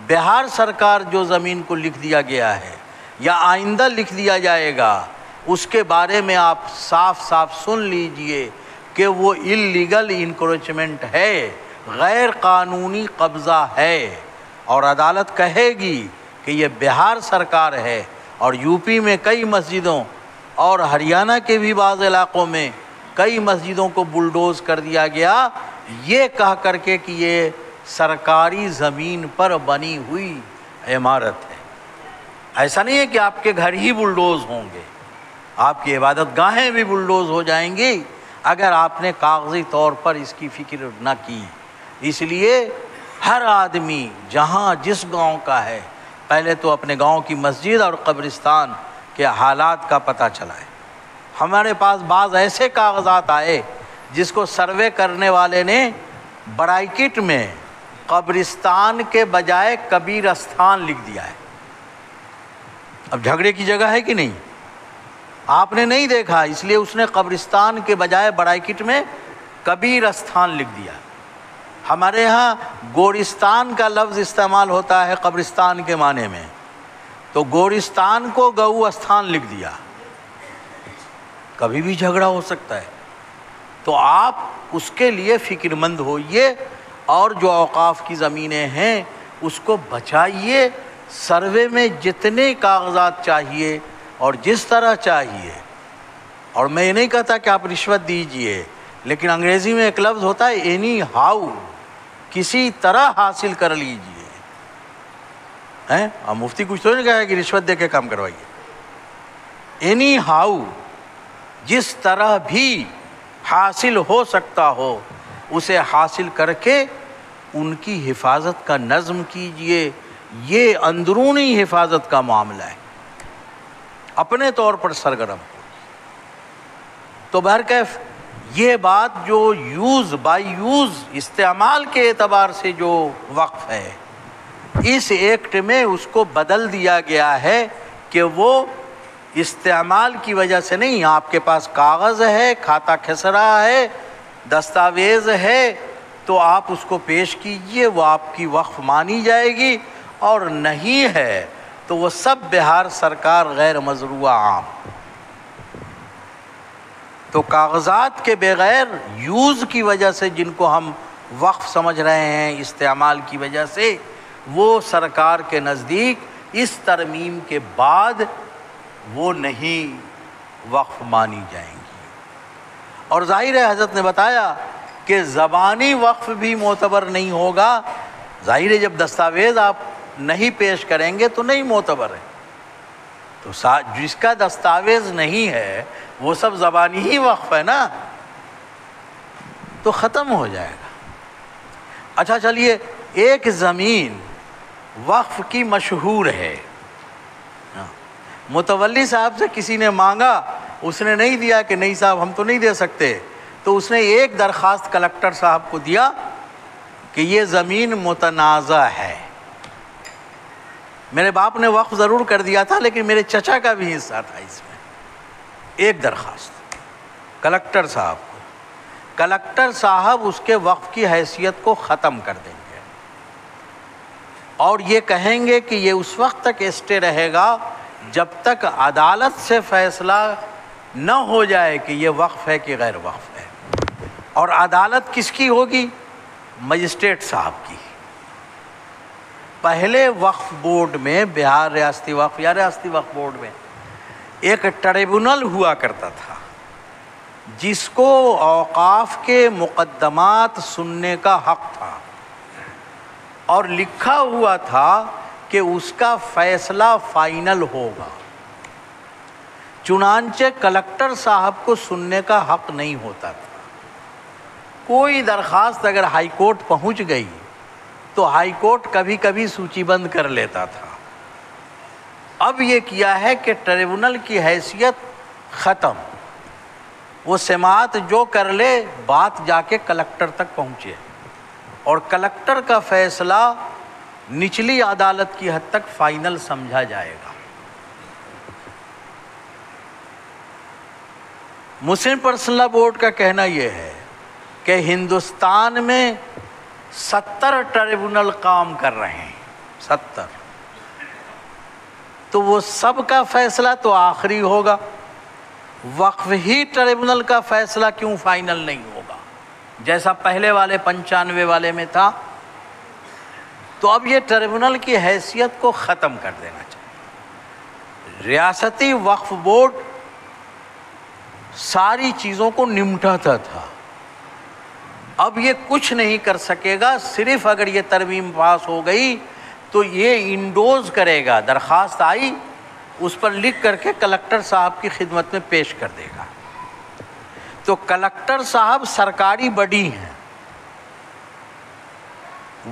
بہار سرکار جو زمین کو لکھ دیا گیا ہے یا آئندہ لکھ دیا جائے گا، اس کے بارے میں آپ صاف صاف سن لیجئے کہ وہ اللیگل انکروچمنٹ ہے، غیر قانونی قبضہ ہے، اور عدالت کہے گی کہ یہ بہار سرکار ہے۔ اور یو پی میں کئی مسجدوں اور ہریانہ کے بھی بعض علاقوں میں کئی مسجدوں کو بلڈوز کر دیا گیا، یہ کہہ کر کے کہ یہ سرکاری زمین پر بنی ہوئی عمارت ہے۔ ایسا نہیں ہے کہ آپ کے گھر ہی بلڈوز ہوں گے، آپ کی عبادت گاہیں بھی بلڈوز ہو جائیں گی اگر آپ نے کاغذی طور پر اس کی فکر نہ کی۔ اس لیے ہر آدمی جہاں جس گاؤں کا ہے، پہلے تو اپنے گاؤں کی مسجد اور قبرستان کے حالات کا پتہ چلائے۔ ہمارے پاس بعض ایسے کاغذات آئے جس کو سروے کرنے والے نے برائکٹ میں قبرستان کے بجائے کبیرستان لکھ دیا ہے۔ اب جھگڑے کی جگہ ہے کہ نہیں؟ آپ نے نہیں دیکھا، اس لیے اس نے قبرستان کے بجائے برائکٹ میں کبیرستان لکھ دیا۔ ہمارے ہاں گورستان کا لفظ استعمال ہوتا ہے قبرستان کے معنی میں، تو گورستان کو گؤ استھان لکھ دیا۔ کبھی بھی جھگڑا ہو سکتا ہے، تو آپ اس کے لیے فکر مند ہوئیے، اور جو اوقاف کی زمینیں ہیں اس کو بچائیے۔ سروے میں جتنے کاغذات چاہیے اور جس طرح چاہیے، اور میں یہ نہیں کہتا کہ آپ رشوت دیجئے، لیکن انگریزی میں ایک لفظ ہوتا ہے اینی ہاؤ، کسی طرح حاصل کر لیجئے۔ اب مفتی کچھ تو نہیں کہا ہے کہ رشوت دے کے کام کروائیے۔ اینی ہاؤ، جس طرح بھی حاصل ہو سکتا ہو اسے حاصل کر کے ان کی حفاظت کا نظم کیجئے۔ یہ اندرونی حفاظت کا معاملہ ہے، اپنے طور پر سرگرم ہو۔ تو بہرکیف یہ بات جو یوز بائی یوز استعمال کے اعتبار سے جو وقف ہے، اس ایکٹ میں اس کو بدل دیا گیا ہے کہ وہ استعمال کی وجہ سے نہیں، آپ کے پاس کاغذ ہے، کھاتا کھسرا ہے، دستاویز ہے، تو آپ اس کو پیش کیجئے، وہ آپ کی وقف مانی جائے گی، اور نہیں ہے تو وہ سب بہار سرکار غیر مزروعہ عام۔ تو کاغذات کے بغیر یوز کی وجہ سے جن کو ہم وقف سمجھ رہے ہیں استعمال کی وجہ سے، وہ سرکار کے نزدیک اس ترمیم کے بعد وہ نہیں وقف مانی جائیں گی۔ اور ظاہر ہے حضرت نے بتایا کہ زبانی وقف بھی معتبر نہیں ہوگا۔ ظاہر ہے جب دستاویز آپ نہیں پیش کریں گے تو نہیں معتبر ہے، تو جس کا دستاویز نہیں ہے وہ سب زبانی ہی وقف ہے نا، تو ختم ہو جائے گا۔ اچھا چلیے، ایک زمین وقف کی مشہور ہے، متولی صاحب سے کسی نے مانگا، اس نے نہیں دیا کہ نہیں صاحب ہم تو نہیں دے سکتے، تو اس نے ایک درخواست کلکٹر صاحب کو دیا کہ یہ زمین متنازع ہے، میرے باپ نے وقف ضرور کر دیا تھا لیکن میرے چچا کا بھی حصہ تھا اس میں. ایک درخواست کلکٹر صاحب کو، کلکٹر صاحب اس کے وقف کی حیثیت کو ختم کر دیں گے اور یہ کہیں گے کہ یہ اس وقت تک اسٹے رہے گا جب تک عدالت سے فیصلہ نہ ہو جائے کہ یہ وقف ہے کہ غیر وقف ہے. اور عدالت کس کی ہوگی؟ مجسٹریٹ صاحب کی. پہلے وقف بورڈ میں، بہار ریاستی وقف یا ریاستی وقف بورڈ میں ایک ٹریبونل ہوا کرتا تھا جس کو اوقاف کے مقدمات سننے کا حق تھا اور لکھا ہوا تھا کہ اس کا فیصلہ فائنل ہوگا. چنانچہ کلکٹر صاحب کو سننے کا حق نہیں ہوتا تھا. کوئی درخواست اگر ہائی کورٹ پہنچ گئی تو ہائی کورٹ کبھی کبھی سوچی بند کر لیتا تھا. اب یہ کیا ہے کہ ٹریبونل کی حیثیت ختم، وہ سماعت جو کر لے بات جا کے کلکٹر تک پہنچے اور کلکٹر کا فیصلہ نچلی عدالت کی حد تک فائنل سمجھا جائے گا. مسلم پرسنل لا بورڈ کا کہنا یہ ہے کہ ہندوستان میں 70 ٹریبونل کام کر رہے ہیں، 70. تو وہ سب کا فیصلہ تو آخری ہوگا، وقف ہی ٹریبونل کا فیصلہ کیوں فائنل نہیں ہوگا جیسا پہلے والے 95 والے میں تھا؟ تو اب یہ ٹریبونل کی حیثیت کو ختم کر دینا چاہیے. ریاستی وقف بورڈ ساری چیزوں کو نمٹاتا تھا، اب یہ کچھ نہیں کر سکے گا. صرف اگر یہ ترمیم پاس ہو گئی تو یہ انڈوز کرے گا، درخواست آئی اس پر لکھ کر کے کلکٹر صاحب کی خدمت میں پیش کر دے گا. تو کلکٹر صاحب سرکاری باڈی ہیں،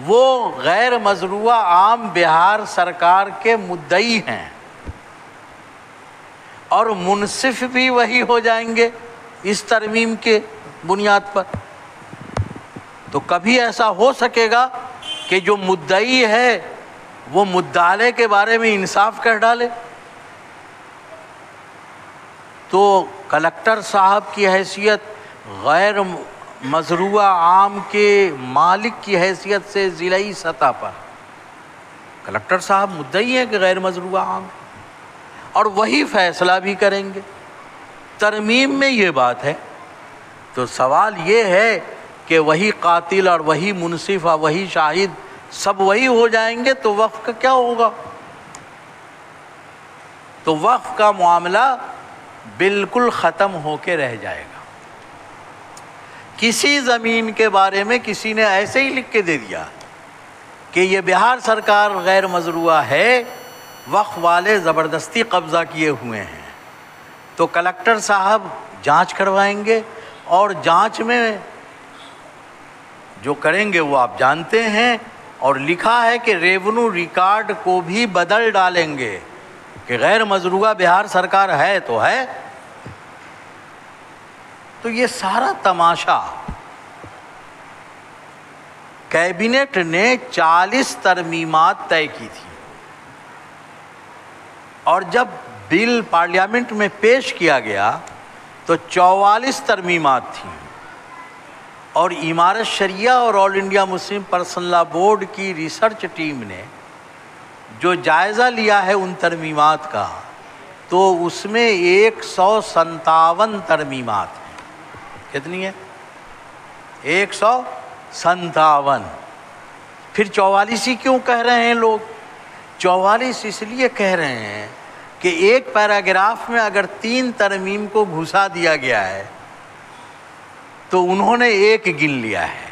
وہ غیر مزروعہ عام بہار سرکار کے مدعی ہیں اور منصف بھی وہی ہو جائیں گے اس ترمیم کے بنیاد پر. تو کبھی ایسا ہو سکے گا کہ جو مدعی ہے وہ مدعے کے بارے میں انصاف کر ڈالے؟ تو کلکٹر صاحب کی حیثیت غیر مزروعہ عام کے مالک کی حیثیت سے ضلعی سطح پر کلکٹر صاحب مدعی ہیں کہ غیر مزروعہ عام، اور وہی فیصلہ بھی کریں گے. ترمیم میں یہ بات ہے. تو سوال یہ ہے کہ وہی قاتل اور وہی منصف اور وہی شاہد سب وہی ہو جائیں گے تو وقف کا کیا ہوگا؟ تو وقف کا معاملہ بالکل ختم ہو کے رہ جائے گا. کسی زمین کے بارے میں کسی نے ایسے ہی لکھ کے دے دیا کہ یہ بہار سرکار غیر مزروعہ ہے، وقف والے زبردستی قبضہ کیے ہوئے ہیں، تو کلکٹر صاحب جانچ کروائیں گے اور جانچ میں جو کریں گے وہ آپ جانتے ہیں. اور لکھا ہے کہ ریونیو ریکارڈ کو بھی بدل ڈالیں گے کہ غیر مزروعہ بہار سرکار ہے تو ہے. تو یہ سارا تماشا کیبنٹ نے 40 ترمیمات طے کی تھی اور جب بل پارلیمنٹ میں پیش کیا گیا تو 44 ترمیمات تھیں. اور امارت شریعہ اور آل انڈیا مسلم پرسنل لا بورڈ کی ریسرچ ٹیم نے جو جائزہ لیا ہے ان ترمیمات کا تو اس میں 157 ترمیمات ہیں. کتنی ہے؟ 157. پھر 44 ہی کیوں کہہ رہے ہیں لوگ؟ 44 اس لیے کہہ رہے ہیں کہ ایک پیراگراف میں اگر 3 ترمیم کو گھسا دیا گیا ہے تو انہوں نے ایک گن لیا ہے،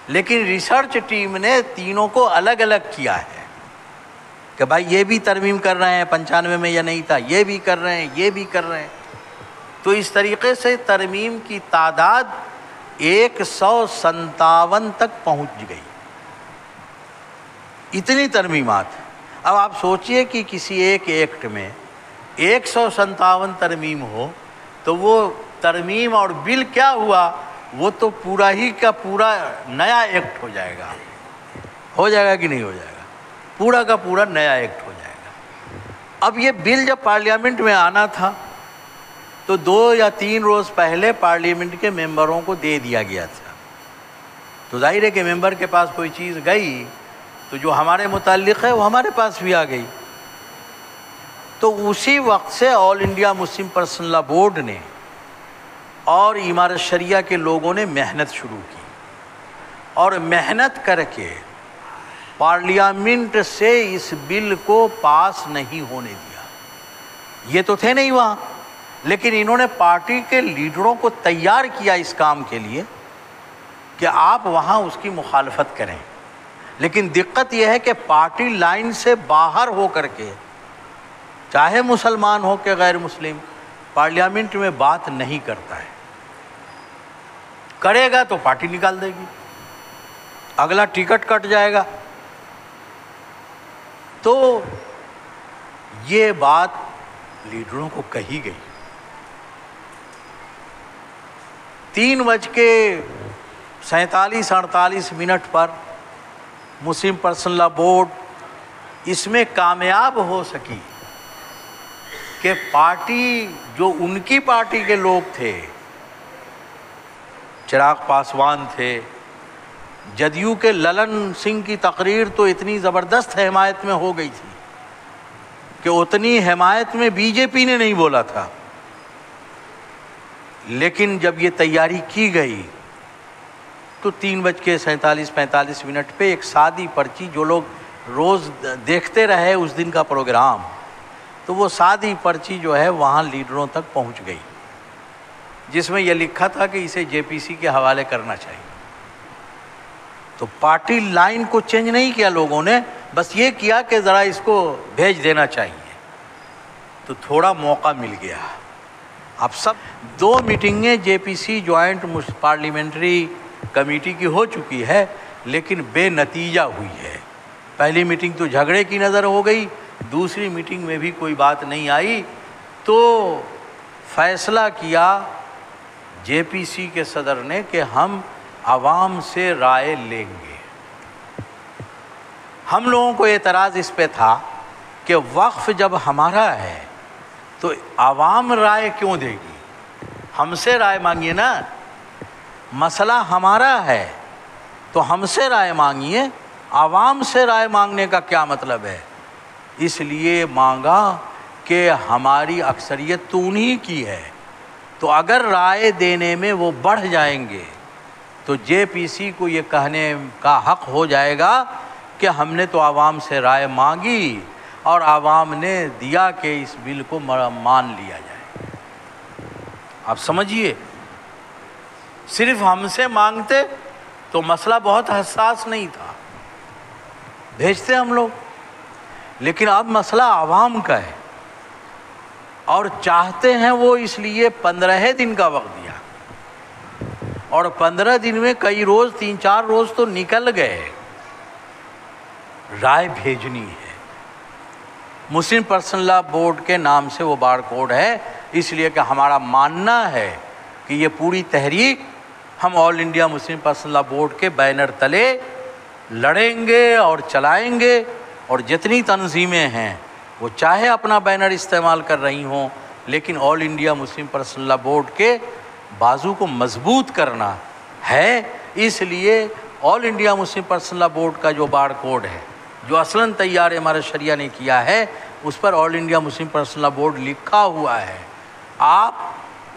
لیکن ریسرچ ٹیم نے تینوں کو الگ الگ کیا ہے کہ بھائی یہ بھی ترمیم کر رہے ہیں 95 میں یا نہیں تھا، یہ بھی کر رہے ہیں، یہ بھی کر رہے ہیں. تو اس طریقے سے ترمیم کی تعداد 157 تک پہنچ گئی. اتنی ترمیمات. اب آپ سوچئے کہ کسی ایک ایکٹ میں 157 ترمیم ہو تو وہ ترمیم اور بل کیا ہوا؟ وہ تو پورا ہی کا پورا نیا ایکٹ ہو جائے گا. ہو جائے گا کہ نہیں ہو جائے گا؟ پورا کا پورا نیا ایکٹ ہو جائے گا۔ اب یہ بل جب پارلیمنٹ میں آنا تھا تو 2 یا 3 روز پہلے پارلیمنٹ کے ممبروں کو دے دیا گیا تھا، تو ظاہر ہے کہ ممبر کے پاس کوئی چیز گئی تو جو ہمارے متعلق ہے وہ ہمارے پاس بھی آ گئی۔ تو اسی وقت سے آل انڈیا مسلم پرسنل لا بورڈ نے اور امارت شریعہ کے لوگوں نے محنت شروع کی، اور محنت کر کے پارلیمنٹ سے اس بل کو پاس نہیں ہونے دیا۔ یہ تو تھے نہیں وہاں، لیکن انہوں نے پارٹی کے لیڈروں کو تیار کیا اس کام کے لیے کہ آپ وہاں اس کی مخالفت کریں۔ لیکن دقت یہ ہے کہ پارٹی لائن سے باہر ہو کر کے، چاہے مسلمان ہو کہ غیر مسلم، پارلیمنٹ میں بات نہیں کرتا ہے۔ کرے گا تو پارٹی نکال دے گی، اگلا ٹکٹ کٹ جائے گا۔ تو یہ بات لیڈروں کو کہی گئی۔ 3:47-48 پر مسلم پرسنل لا بورڈ اس میں کامیاب ہو سکی کہ پارٹی، جو ان کی پارٹی کے لوگ تھے، چراغ پاسوان تھے، جدیو کے للن سنگھ کی تقریر تو اتنی زبردست حمایت میں ہو گئی تھی کہ اتنی حمایت میں بی جے پی نے نہیں بولا تھا۔ لیکن جب یہ تیاری کی گئی تو 3:47-45 پہ ایک سادی پرچی، جو لوگ روز دیکھتے رہے اس دن کا پروگرام، تو وہ سادی پرچی جو ہے وہاں لیڈروں تک پہنچ گئی، جس میں یہ لکھا تھا کہ اسے جے پی سی کے حوالے کرنا چاہیے۔ تو پارٹی لائن کو چینج نہیں کیا لوگوں نے، بس یہ کیا کہ ذرا اس کو بھیج دینا چاہیے، تو تھوڑا موقع مل گیا۔ اب سب 2 میٹنگیں جے پی سی جوائنٹ پارلیمنٹری کمیٹی کی ہو چکی ہے، لیکن بے نتیجہ ہوئی ہے۔ پہلی میٹنگ تو جھگڑے کی نظر ہو گئی، دوسری میٹنگ میں بھی کوئی بات نہیں آئی، تو فیصلہ کیا جے پی سی کے صدر نے کہ ہم عوام سے رائے لیں گے۔ ہم لوگوں کو اعتراض اس پہ تھا کہ وقف جب ہمارا ہے تو عوام رائے کیوں دے گی؟ ہم سے رائے مانگیے نا، مسئلہ ہمارا ہے تو ہم سے رائے مانگیے، عوام سے رائے مانگنے کا کیا مطلب ہے؟ اس لیے مانگا کہ ہماری اکثریت تو انہی کی ہے، تو اگر رائے دینے میں وہ بڑھ جائیں گے تو جے پی سی کو یہ کہنے کا حق ہو جائے گا کہ ہم نے تو عوام سے رائے مانگی اور عوام نے دیا کہ اس بل کو مان لیا جائے۔ آپ سمجھیے، صرف ہم سے مانگتے تو مسئلہ بہت حساس نہیں تھا، بھیجتے ہم لوگ، لیکن اب مسئلہ عوام کا ہے اور چاہتے ہیں وہ، اس لیے 15 دن کا وقت دیا، اور 15 دن میں کئی روز، 3-4 روز تو نکل گئے۔ رائے بھیجنی ہے، مسلم پرسنل لا بورڈ کے نام سے وہ بار کوڈ ہے، اس لیے کہ ہمارا ماننا ہے کہ یہ پوری تحریک ہم آل انڈیا مسلم پرسنل لا بورڈ کے بینر تلے لڑیں گے اور چلائیں گے، اور جتنی تنظیمیں ہیں وہ چاہے اپنا بینر استعمال کر رہی ہوں، لیکن آل انڈیا مسلم پرسنل لا بورڈ کے بازو کو مضبوط کرنا ہے۔ اس لیے آل انڈیا مسلم پرسنل لا بورڈ کا جو بار کوڈ ہے، جو اصلاً تیار امارت شریعہ نے کیا ہے، اس پر آل انڈیا مسلم پرسنل لا بورڈ لکھا ہوا ہے۔ آپ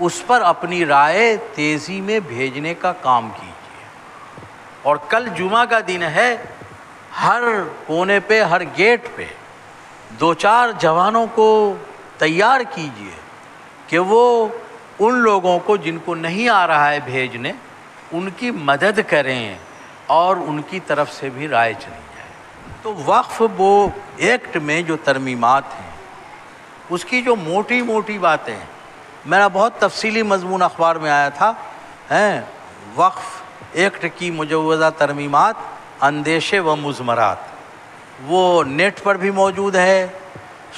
اس پر اپنی رائے تیزی میں بھیجنے کا کام کیجیے، اور کل جمعہ کا دن ہے، ہر کونے پہ، ہر گیٹ پہ 2-4 جوانوں کو تیار کیجیے کہ وہ ان لوگوں کو جن کو نہیں آ رہا ہے بھیجنے، ان کی مدد کریں اور ان کی طرف سے بھی رائے چلی جائے۔ تو وقف وہ ایکٹ میں جو ترمیمات ہیں، اس کی جو موٹی موٹی باتیں، میرا بہت تفصیلی مضمون اخبار میں آیا تھا، وقف ایکٹ کی مجوزہ ترمیمات، اندیشے و مضمرات، وہ نیٹ پر بھی موجود ہے،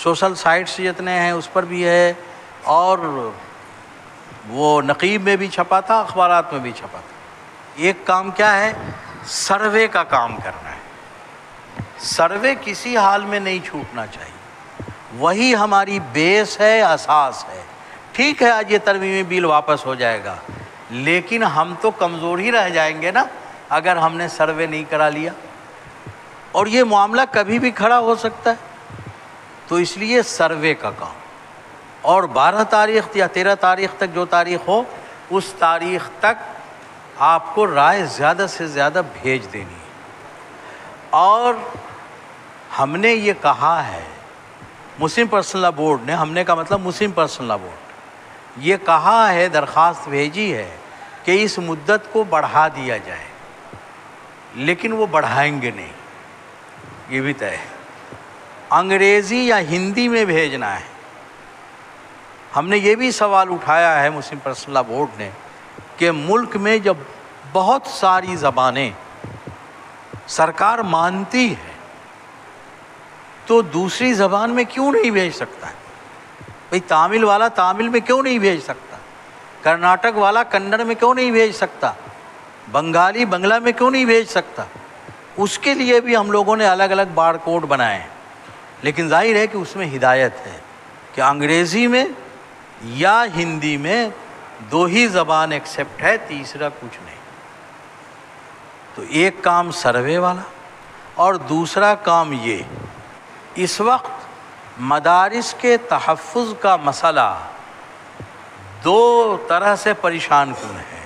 سوشل سائٹس جتنے ہیں اس پر بھی ہے، اور وہ نقیب میں بھی چھپا تھا، اخبارات میں بھی چھپا تھا۔ ایک کام کیا ہے؟ سروے کا کام کرنا ہے۔ سروے کسی حال میں نہیں چھوٹنا چاہیے، وہی ہماری بیس ہے، اساس ہے۔ ٹھیک ہے آج یہ ترمیمی بل واپس ہو جائے گا، لیکن ہم تو کمزور ہی رہ جائیں گے نا اگر ہم نے سروے نہیں کرا لیا، اور یہ معاملہ کبھی بھی کھڑا ہو سکتا ہے۔ تو اس لیے سروے کا کام، اور 12 تاریخ یا 13 تاریخ تک جو تاریخ ہو، اس تاریخ تک آپ کو رائے زیادہ سے زیادہ بھیج دینی ہے۔ اور ہم نے یہ کہا ہے، مسلم پرسنل لا بورڈ نے، ہم نے کا مطلب مسلم پرسنل لا بورڈ، یہ کہا ہے، درخواست بھیجی ہے کہ اس مدت کو بڑھا دیا جائے، لیکن وہ بڑھائیں گے نہیں، یہ بھی طے ہے۔ انگریزی یا ہندی میں بھیجنا ہے۔ ہم نے یہ بھی سوال اٹھایا ہے مسلم پرسنل لا بورڈ نے کہ ملک میں جب بہت ساری زبانیں سرکار مانتی ہے تو دوسری زبان میں کیوں نہیں بھیج سکتا ہے؟ بھئی تامل والا تامل میں کیوں نہیں بھیج سکتا؟ کرناٹک والا کنڑ میں کیوں نہیں بھیج سکتا؟ بنگالی بنگلہ میں کیوں نہیں بھیج سکتا؟ اس کے لیے بھی ہم لوگوں نے الگ الگ بار کوڈ بنائے ہیں، لیکن ظاہر ہے کہ اس میں ہدایت ہے کہ انگریزی میں یا ہندی میں 2 ہی زبان ایکسیپٹ ہے، تیسرا کچھ نہیں۔ تو ایک کام سروے والا، اور دوسرا کام یہ، اس وقت مدارس کے تحفظ کا مسئلہ 2 طرح سے پریشان کن ہے۔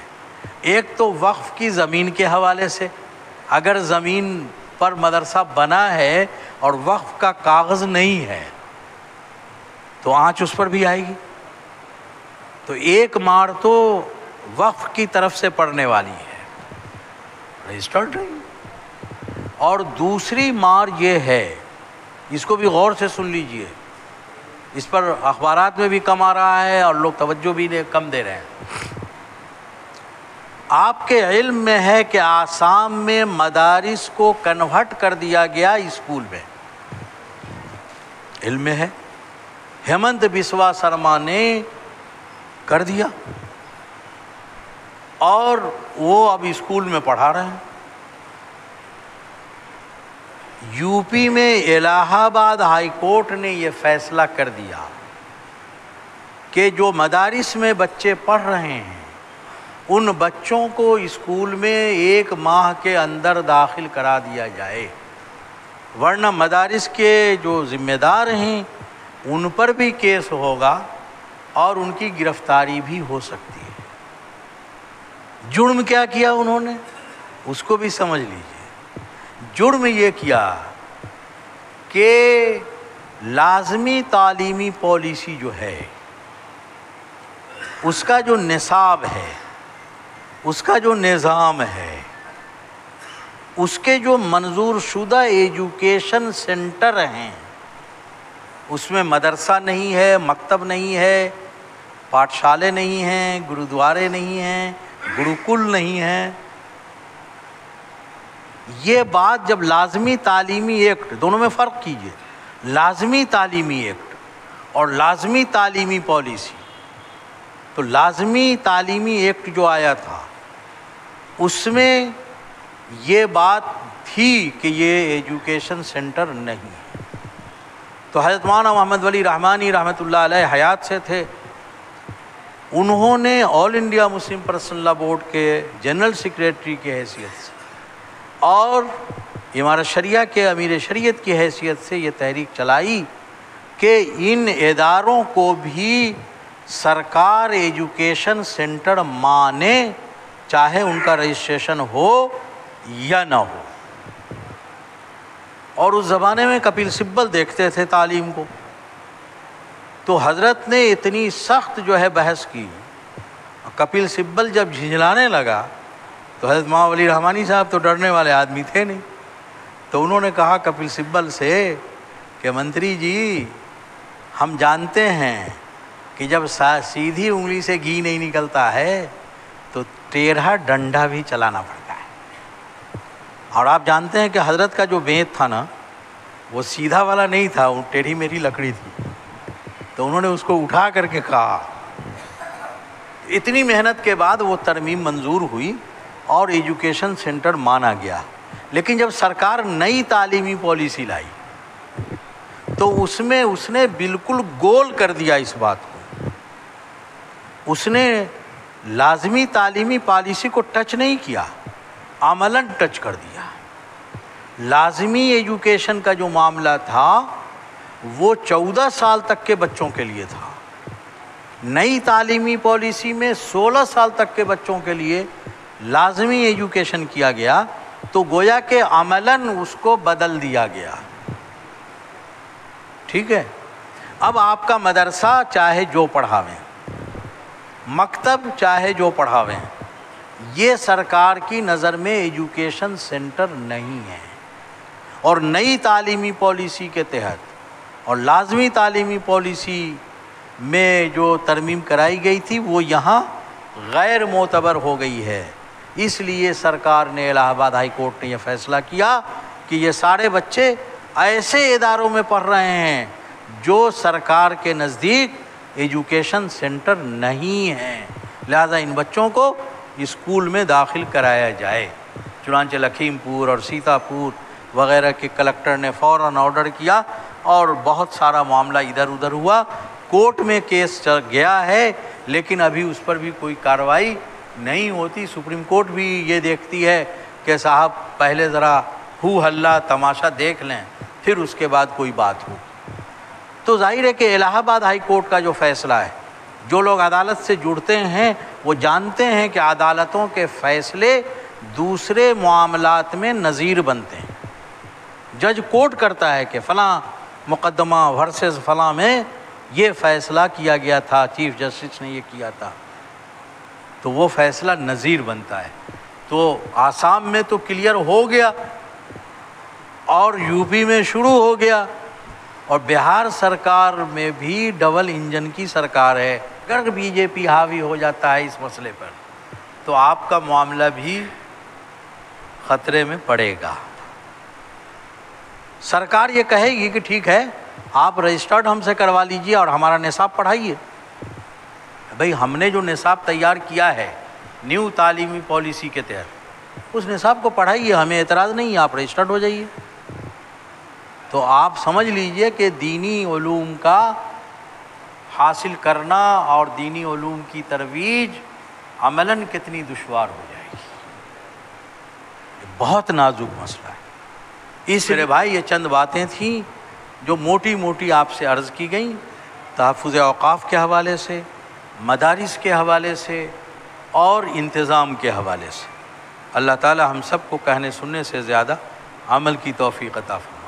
ایک تو وقف کی زمین کے حوالے سے، اگر زمین پر مدرسہ بنا ہے اور وقف کا کاغذ نہیں ہے تو آنچ اس پر بھی آئے گی۔ تو ایک مار تو وقف کی طرف سے پڑنے والی ہے، رجسٹرڈ نہیں، اور دوسری مار یہ ہے، اس کو بھی غور سے سن لیجئے، اس پر اخبارات میں بھی کم آ رہا ہے اور لوگ توجہ بھی کم دے رہے ہیں۔ آپ کے علم میں ہے کہ آسام میں مدارس کو کنورٹ کر دیا گیا اسکول میں، علم میں ہے، ہیمنت بسوا سرما نے کر دیا، اور وہ اب اسکول میں پڑھا رہے ہیں۔ یو پی میں الہ آباد ہائی کورٹ نے یہ فیصلہ کر دیا کہ جو مدارس میں بچے پڑھ رہے ہیں ان بچوں کو اسکول میں 1 ماہ کے اندر داخل کرا دیا جائے، ورنہ مدارس کے جو ذمہ دار ہیں ان پر بھی کیس ہوگا اور ان کی گرفتاری بھی ہو سکتی ہے۔ جرم کیا کیا انہوں نے، اس کو بھی سمجھ لیجیے۔ جرم یہ کیا کہ لازمی تعلیمی پالیسی جو ہے، اس کا جو نصاب ہے، اس کا جو نظام ہے، اس کے جو منظور شدہ ایجوکیشن سینٹر ہیں، اس میں مدرسہ نہیں ہے، مکتب نہیں ہے، پاٹھشالے نہیں ہیں، گرودوارے نہیں ہیں، گروکل نہیں ہیں۔ یہ بات جب لازمی تعلیمی ایکٹ، دونوں میں فرق کیجئے، لازمی تعلیمی ایکٹ اور لازمی تعلیمی پالیسی، تو لازمی تعلیمی ایکٹ جو آیا تھا اس میں یہ بات تھی کہ یہ ایجوکیشن سینٹر نہیں ہے۔ تو حضرت مولانا محمد ولی رحمانی رحمۃ اللہ علیہ حیات سے تھے، انہوں نے آل انڈیا مسلم پرسنل لا بورڈ کے جنرل سیکریٹری کی حیثیت سے اور امارت شریعہ کے امیر شریعت کی حیثیت سے یہ تحریک چلائی کہ ان اداروں کو بھی سرکار ایجوکیشن سینٹر مانے، چاہے ان کا رجسٹریشن ہو یا نہ ہو۔ اور اس زمانے میں کپل سبل دیکھتے تھے تعلیم کو، تو حضرت نے اتنی سخت جو ہے بحث کی، کپل سبل جب جھنجھلانے لگا تو حضرت مولانا ولی رحمانی صاحب تو ڈرنے والے آدمی تھے نہیں، تو انہوں نے کہا کپل سبل سے کہ منتری جی، ہم جانتے ہیں کہ جب سیدھی انگلی سے گھی نہیں نکلتا ہے تو ٹیڑھا ڈنڈا بھی چلانا پڑتا ہے، اور آپ جانتے ہیں کہ حضرت کا جو بیت تھا نا وہ سیدھا والا نہیں تھا، وہ ٹیڑھی میری لکڑی تھی، تو انہوں نے اس کو اٹھا کر کے کہا۔ اتنی محنت کے بعد وہ ترمیم منظور ہوئی اور ایجوکیشن سینٹر مانا گیا، لیکن جب سرکار نئی تعلیمی پالیسی لائی تو اس میں اس نے بالکل گول کر دیا اس بات کو. اس نے لازمی تعلیمی پالیسی کو ٹچ نہیں کیا، عملاً ٹچ کر دیا. لازمی ایجوکیشن کا جو معاملہ تھا وہ 14 سال تک کے بچوں کے لیے تھا. نئی تعلیمی پالیسی میں 16 سال تک کے بچوں کے لیے لازمی ایجوکیشن کیا گیا، تو گویا کہ عملاً اس کو بدل دیا گیا. ٹھیک ہے. اب آپ کا مدرسہ چاہے جو پڑھاویں، مکتب چاہے جو پڑھاویں، یہ سرکار کی نظر میں ایجوکیشن سینٹر نہیں ہے. اور نئی تعلیمی پالیسی کے تحت اور لازمی تعلیمی پالیسی میں جو ترمیم کرائی گئی تھی وہ یہاں غیر معتبر ہو گئی ہے. اس لیے سرکار نے، الہ آباد ہائی کورٹ نے یہ فیصلہ کیا کہ یہ سارے بچے ایسے اداروں میں پڑھ رہے ہیں جو سرکار کے نزدیک ایجوکیشن سینٹر نہیں ہیں، لہذا ان بچوں کو اسکول میں داخل کرایا جائے. چنانچہ لکھیم پور اور سیتا پور وغیرہ کے کلکٹر نے فوراً آرڈر کیا اور بہت سارا معاملہ ادھر ادھر ہوا. کورٹ میں کیس چل گیا ہے لیکن ابھی اس پر بھی کوئی کارروائی نہیں ہوتی. سپریم کورٹ بھی یہ دیکھتی ہے کہ صاحب پہلے ذرا ہو ہلا تماشا دیکھ لیں پھر اس کے بعد کوئی بات ہو. تو ظاہر ہے کہ الہ آباد ہائی کورٹ کا جو فیصلہ ہے، جو لوگ عدالت سے جڑتے ہیں وہ جانتے ہیں کہ عدالتوں کے فیصلے دوسرے معاملات میں نظیر بنتے ہیں. جج کوٹ کرتا ہے کہ فلاں مقدمہ ورسز فلاں میں یہ فیصلہ کیا گیا تھا، چیف جسٹس نے یہ کیا تھا، تو وہ فیصلہ نظیر بنتا ہے. تو آسام میں تو کلیئر ہو گیا اور یو پی میں شروع ہو گیا، اور بہار سرکار میں بھی ڈبل انجن کی سرکار ہے. اگر بی جے پی حاوی ہو جاتا ہے اس مسئلے پر تو آپ کا معاملہ بھی خطرے میں پڑے گا. سرکار یہ کہے گی کہ ٹھیک ہے آپ رجسٹرڈ ہم سے کروا لیجئے اور ہمارا نصاب پڑھائیے. بھئی ہم نے جو نصاب تیار کیا ہے نیو تعلیمی پالیسی کے تحت، اس نصاب کو پڑھائیے، ہمیں اعتراض نہیں ہے، آپ رجسٹرڈ ہو جائیے. تو آپ سمجھ لیجئے کہ دینی علوم کا حاصل کرنا اور دینی علوم کی ترویج عملاً کتنی دشوار ہو جائے گی. بہت نازک مسئلہ ہے. اس میرے بھائی یہ چند باتیں تھیں جو موٹی موٹی آپ سے عرض کی گئیں، تحفظ اوقاف کے حوالے سے، مدارس کے حوالے سے اور انتظام کے حوالے سے. اللہ تعالی ہم سب کو کہنے سننے سے زیادہ عمل کی توفیق عطا فرمائے.